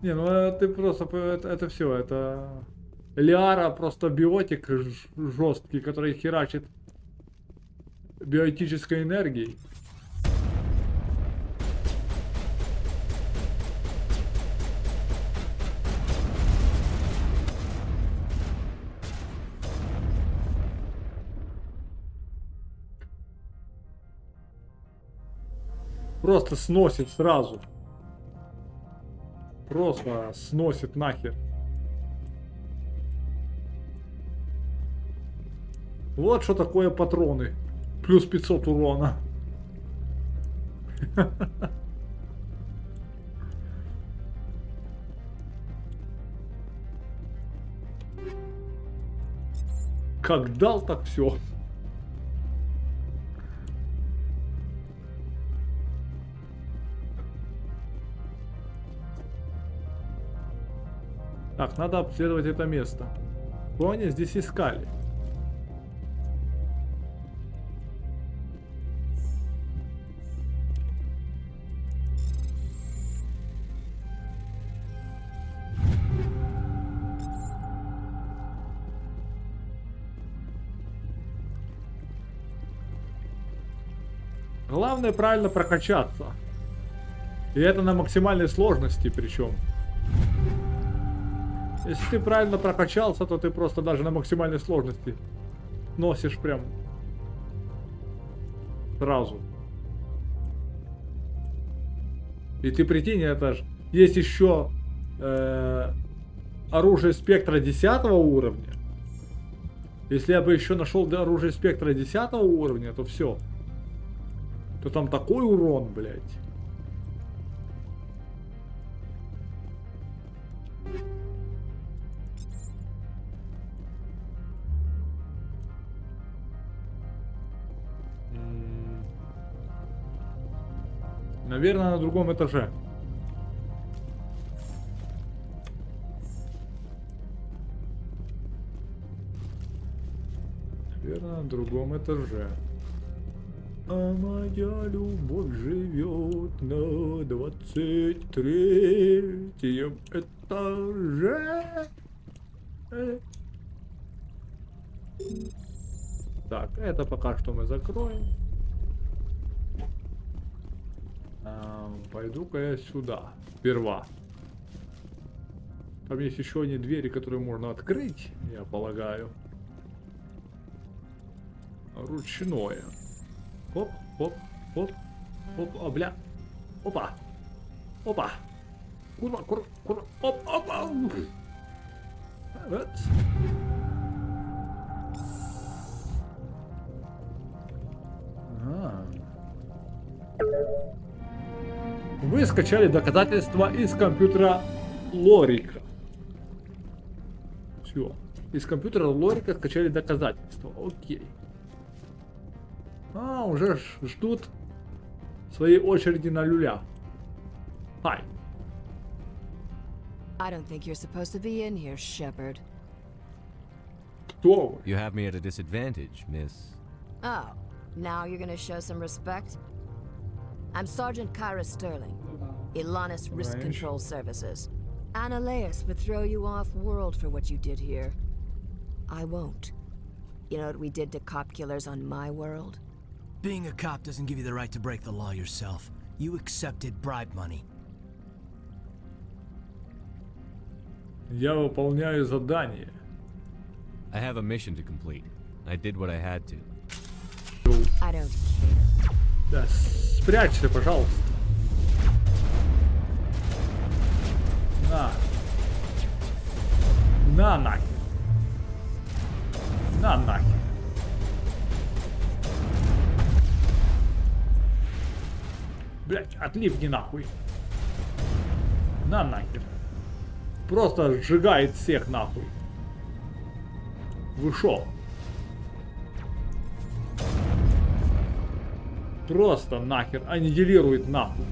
Не, ну ты просто... Это все, это... Лиара просто биотик жесткий, который херачит биотической энергией. Просто сносит сразу. Просто сносит нахер. Вот что такое патроны. Плюс 500 урона. Как дал, так все. Так, надо обследовать это место. Что они здесь искали? Главное правильно прокачаться. И это на максимальной сложности причем. Если ты правильно прокачался, то ты просто даже на максимальной сложности носишь прям сразу. И ты прикинь, это ж есть еще оружие спектра 10 уровня. Если я бы еще нашел оружие спектра 10 уровня, то все. То там такой урон, блядь. Наверное, на другом этаже. Наверное, на другом этаже. А моя любовь живет на 23-м этаже. Так, это пока что мы закроем. Пойду-ка я сюда. Сперва. Там есть еще одни двери, которые можно открыть, я полагаю. Ручное. Оп, оп, оп, оп, а, бля. Опа. Опа. Курва, курва, курва. Оп, опа. Вот. Вы скачали доказательства из компьютера Лорика. Все. Из компьютера Лорика скачали доказательства. Окей. А, уже ждут своей очереди на люля. Hi. I don't think you're supposed to be in here, Shepard. Кто вы? You have me at a disadvantage, miss. Oh, now you're gonna show some respect? I'm Sergeant Kyra Sterling, Ilanis Risk Control Services. Analeas would throw you off world for what you did here. I won't. You know what we did to cop killers on my world? Being a cop doesn't give you the right to break the law yourself. You accepted bribe money. Я выполняю задание. I have a mission to complete. I did what I had to. I don't. Да, спрячься, пожалуйста. На. На нахер. На нахер. Блять, отлипни нахуй. На нахер. Просто сжигает всех нахуй. Вы шо? Просто нахер аннигилирует нахуй.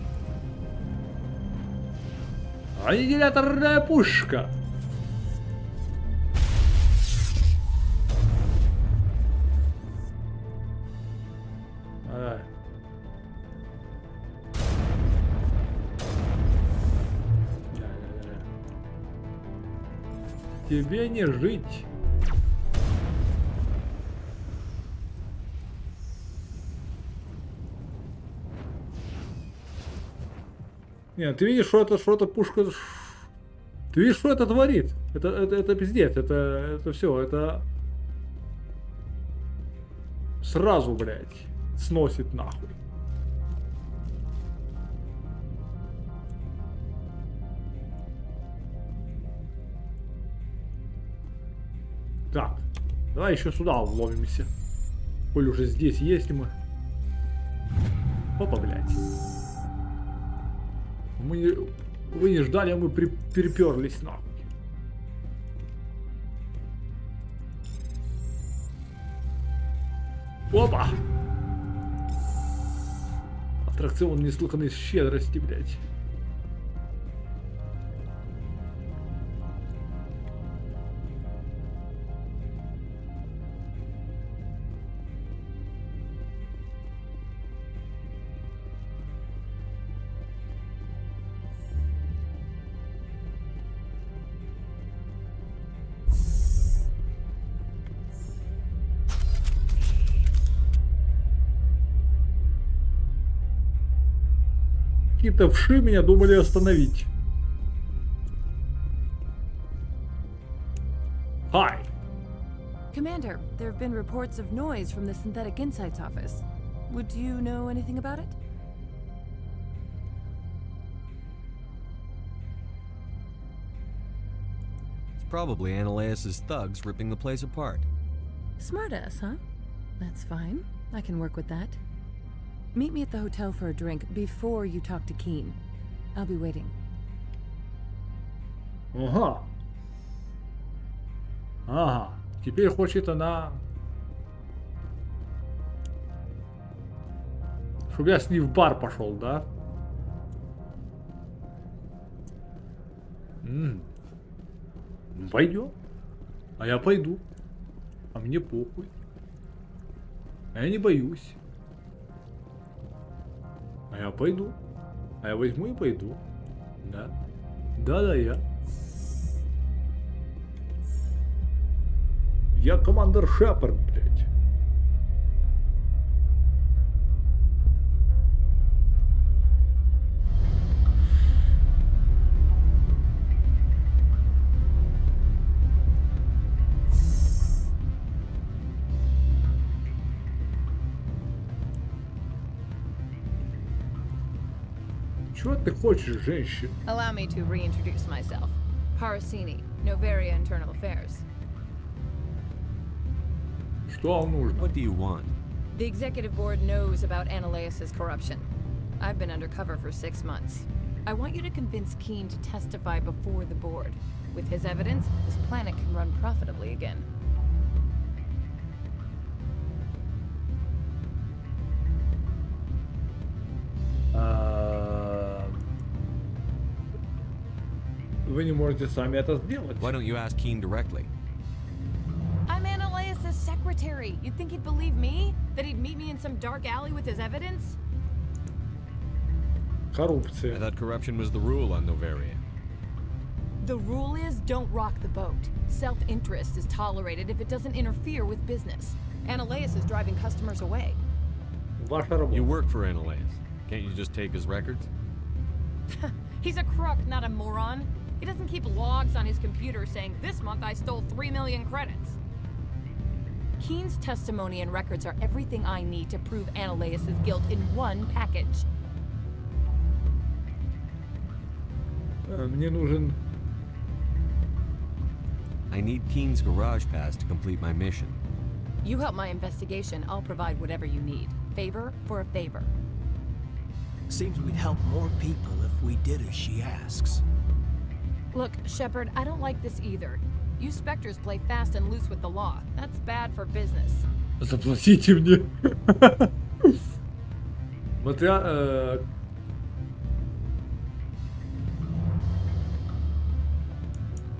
Аннигиляторная пушка. Тебе не жить. Нет, ты видишь, что это пушка. Ты видишь, что это творит? Это пиздец, это все, это сразу, блядь, сносит нахуй. Так, давай еще сюда вломимся. Коль уже здесь есть мы. Опа, блядь. Вы не ждали, а мы переперлись нахуй. Опа! Аттракцион неслыханной щедрости, блядь. Какие-то вши меня думали остановить. Hi. Commander, there have been reports of noise from the Synthetic Insights office. Would you know anything about it? It's probably Ananias's thugs ripping the place apart. Smartass, huh? That's fine. I can work with that. Meet me at the hotel for a drink before you talk to Keen. I'll be waiting. Ага. Ага. Теперь хочет она... Чтобы я с ней в бар пошел, да? Пойдем. А я пойду. А мне похуй. А я не боюсь. А я пойду. А я возьму и пойду. Да. Да, я. Я командир Шепард, блядь. Чего ты хочешь, женщина? Allow me to reintroduce myself. Parasini, Novaria Internal Affairs. Что вам нужно? What do you want? The executive board knows about Ananias's corruption. I've been undercover for 6 months. I want you to convince Keen to testify before the board. With his evidence, this planet can run profitably again. Вы не можете сами это сделать. Why don't you ask Keen directly? I'm Analaeus' secretary. You'd think he'd believe me? That he'd meet me in some dark alley with his evidence? Коррупция. I thought corruption was the rule on Noveria. The rule is don't rock the boat. Self-interest is tolerated if it doesn't interfere with business. Analaeus is driving customers away. Ваша работа. You work for Analaeus. Can't you just take his records? He's a crook, not a moron. He doesn't keep logs on his computer saying, this month I stole 3 million credits. Keen's testimony and records are everything I need to prove Analaeus' guilt in one package. Мне нужен... I need Keen's garage pass to complete my mission. You help my investigation, I'll provide whatever you need. Favor for a favor. Seems we'd help more people if we did as she asks. Look, Shepard, I don't like this either. You Spectres play fast and loose with the law. That's bad for business. Заплатите мне. Смотря...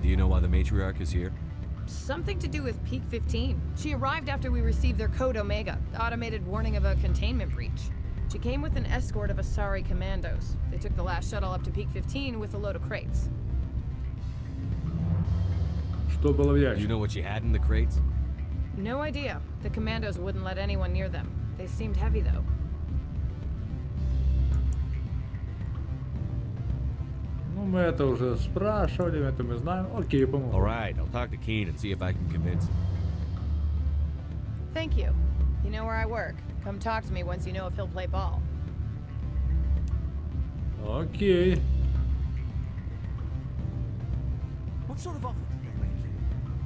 Do you know why the matriarch is here? Something to do with Peak 15. She arrived after we received their Code Omega, automated warning of a containment breach. She came with an escort of Asari commandos. They took the last shuttle up to Peak 15 with a load of crates. Что было в ящике? Do you know what she had in the crates? No idea. The commandos wouldn't let anyone near them. They seemed heavy, though. Ну, мы это уже спрашивали, это мы знаем. Окей, помогу. All right, I'll talk to Keen and see if I can convince him. Thank you. You know where I work. Come talk to me once you know if he'll play ball. Окей. What sort of offer did they make you?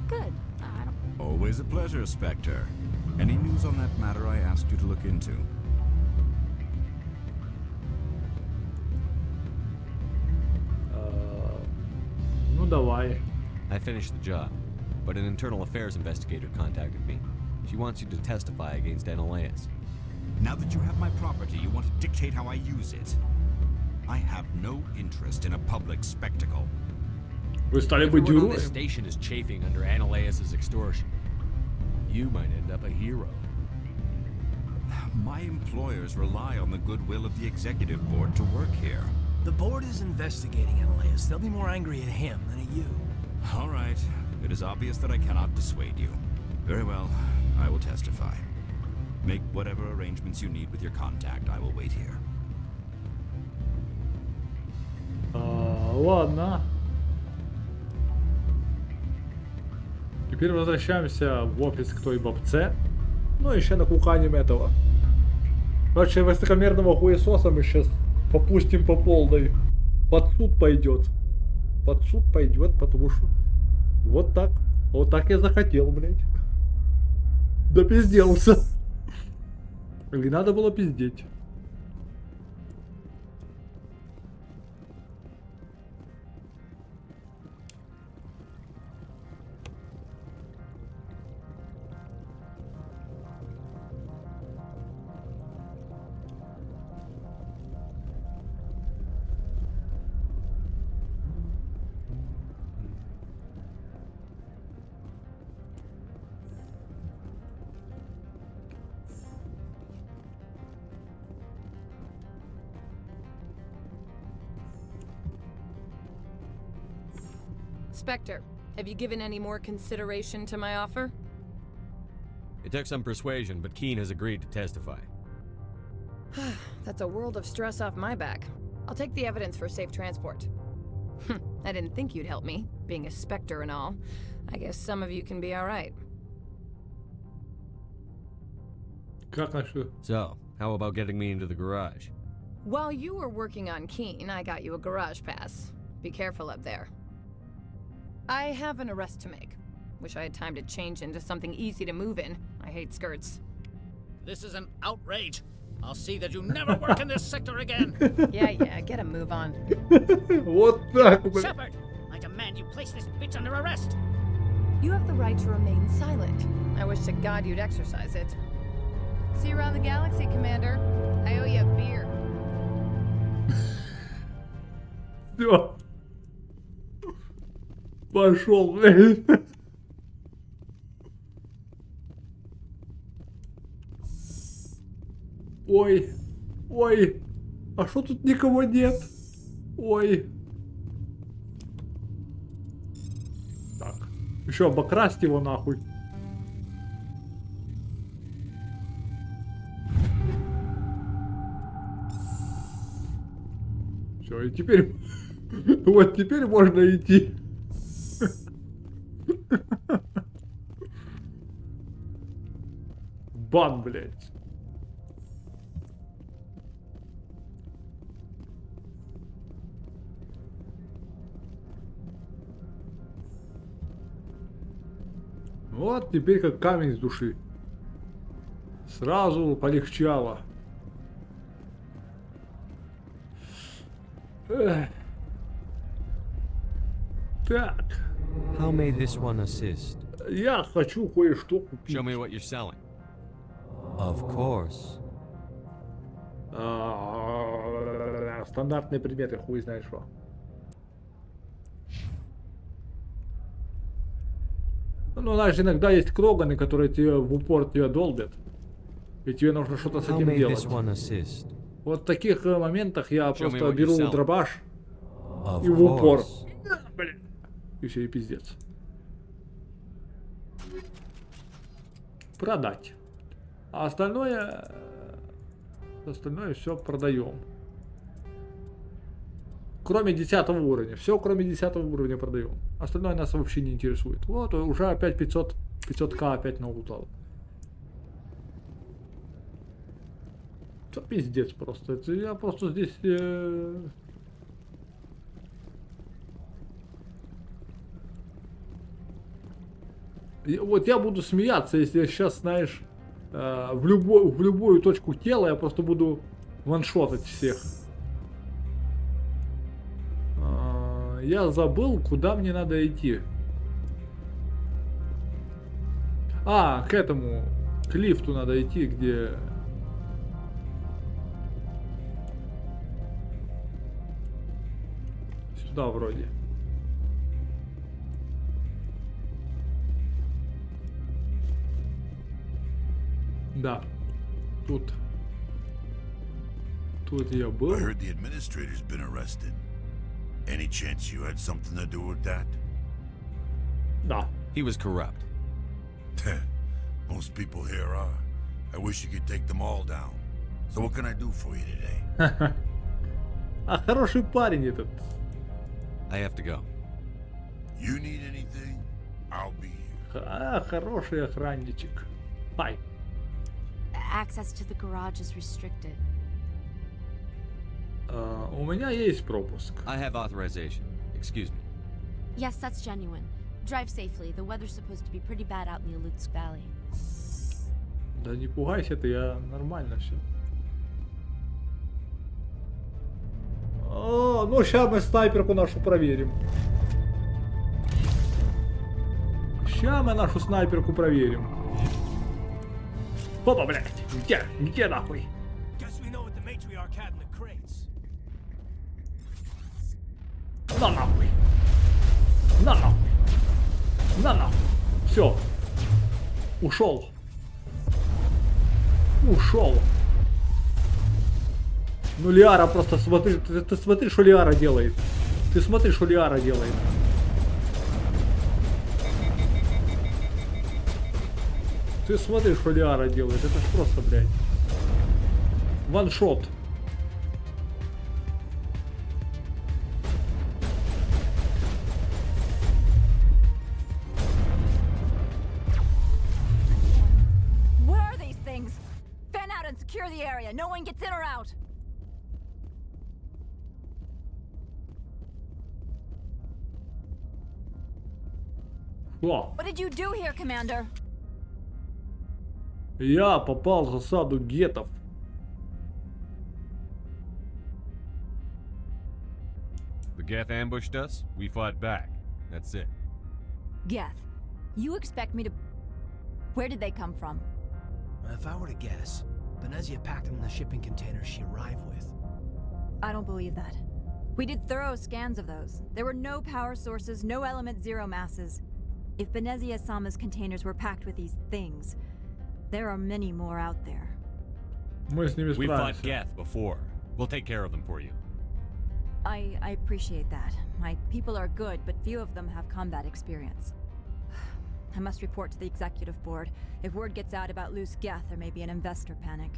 Good. I don't... Always a pleasure, Spectre. Any news on that matter I asked you to look into? Ну, давай. I finished the job, but an internal affairs investigator contacted me. She wants you to testify against Analaeus. Now that you have my property, you want to dictate how I use it. I have no interest in a public spectacle. Вы стали быть Everyone on героем. this station is chafing under Analaeus' extortion. You might end up a hero. My employers rely on the goodwill of the executive board to work here. The board is investigating Analaeus. They'll be more angry at him than at you. All right. It is obvious that I cannot dissuade you. Very well. I will testify. Make whatever arrangements you need with your contact. I will wait here. Ладно. Теперь возвращаемся в офис к той бабце. Ну, еще накуканим этого. Короче, высокомерного хуесоса мы сейчас попустим по полной. Под суд пойдет. Под суд пойдет, потому что вот так. Вот так я захотел, блядь. Да пизделся. Или надо было пиздеть. Spectre, have you given any more consideration to my offer? It took some persuasion, but Keen has agreed to testify. That's a world of stress off my back. I'll take the evidence for safe transport. I didn't think you'd help me, being a Spectre and all. I guess some of you can be alright. So, how about getting me into the garage? While you were working on Keen, I got you a garage pass. Be careful up there. I have an arrest to make. Wish I had time to change into something easy to move in. I hate skirts. This is an outrage. I'll see that you never work in this sector again. Yeah, get a move on. Вот так, блядь. Shepard, I demand you place this bitch under arrest. You have the right to remain silent. I wish to God you'd exercise it. See you around the galaxy, Commander. I owe you a beer. Всё. Пошел, блядь. Ой, ой, а что тут никого нет? Ой. Так, еще обокрасть его нахуй. Все, и теперь, вот теперь можно идти. Бан, блядь. Вот теперь как камень с души. Сразу полегчало. Эх. Так. How may this one assist? Я хочу кое-что купить. Show me what you're selling. Of course. Стандартные предметы, хуй знаешь что. Ну, знаешь, иногда есть кроганы, которые тебе в упор тебя долбят. И тебе нужно что-то с How этим may делать. this one assist? Вот в таких моментах я Show me просто what you беру sell. дробаш Of и в упор. course. Блин. И все, и пиздец. Продать. А остальное все продаем. Кроме 10 уровня. Все, кроме 10 уровня продаем. Остальное нас вообще не интересует. Вот, уже опять 500к опять налутал. Это пиздец просто. Это я просто здесь... Вот я буду смеяться, если я сейчас, знаешь, в любую точку тела я просто буду ваншотать всех. Я забыл, куда мне надо идти. А, к этому, к лифту надо идти, где... Сюда вроде. Да, тут я был. I heard the administrator's been arrested. Any chance you had something to do with that? Да. He was corrupt. Most people here are. I wish you could take them all down. So what can I do for you today? А хороший парень этот. I have to go. You need anything? I'll be here. А, хороший охранничек. Ай. Access to the garage is restricted. У меня есть пропуск. I have authorization. Excuse me. Yes, that's genuine. Drive safely. The weather's supposed to be pretty bad out in the Alutsk Valley. Да не пугайся ты, я нормально все. О, ну сейчас мы снайперку нашу проверим. Сейчас мы нашу снайперку проверим. Опа, блядь, где нахуй? На нахуй. На нахуй. На нахуй. Все. Ушел. Ушел. Ну Лиара просто смотри, ты смотри, что Лиара делает. Ты смотри, что Лиара делает. Ты смотри, что Лиара делает. Это ж просто, блядь. Ваншот. Where are these things? Fan out and secure the area. No one gets in or out. Что? What did you do here, Commander? Я попал в засаду гетов. Geth ambushed us, we fought back. That's it. Geth, you expect me to... Where did they come from? If I were to guess, Venezia packed them in the shipping containers she arrived with. I don't believe that. We did thorough scans of those. There were no power sources, no element zero masses. If Venezia-sama's containers were packed with these things, there are many more out there. We fought Geth before. We'll take care of them for you. I appreciate that. My people are good, but few of them have combat experience. I must report to the executive board. If word gets out about loose Geth, there may be an investor panic.